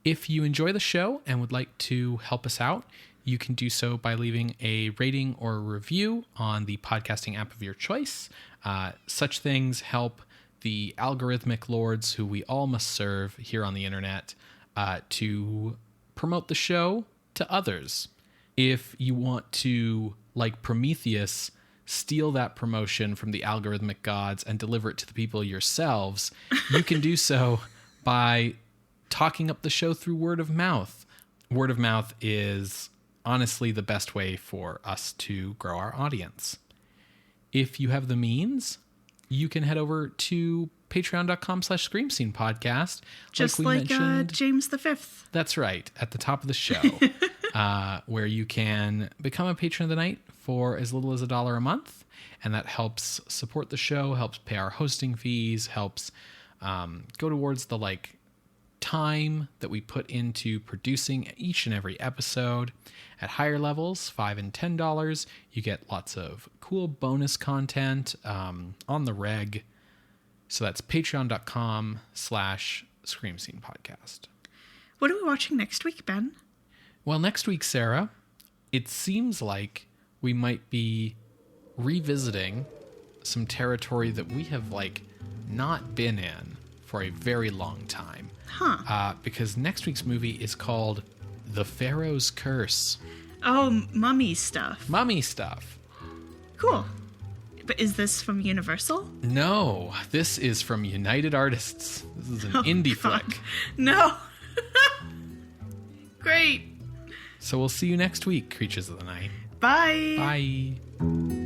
If you enjoy the show and would like to help us out, you can do so by leaving a rating or a review on the podcasting app of your choice. Such things help the algorithmic lords who we all must serve here on the internet to promote the show to others. If you want to, like Prometheus, steal that promotion from the algorithmic gods and deliver it to the people yourselves, you can do so by talking up the show through word of mouth. Word of mouth is honestly the best way for us to grow our audience. If you have the means, you can head over to patreon.com/screamscenepodcast.
Just like James V.
That's right, at the top of the show, where you can become a patron of the night for as little as $1 a month. And that helps support the show, helps pay our hosting fees, helps go towards the time that we put into producing each and every episode. At higher levels, $5 and $10, you get lots of cool bonus content on the reg. So that's patreon.com/screamscenepodcast.
What are we watching next week, Ben?
Well, next week, Sarah, it seems like we might be revisiting some territory that we have not been in for a very long time. Because next week's movie is called The Pharaoh's Curse.
Oh, mummy stuff.
Mummy stuff.
Cool. But is this from Universal?
No, this is from United Artists. This is an indie flick.
No. Great.
So we'll see you next week, Creatures of the Night.
Bye.
Bye.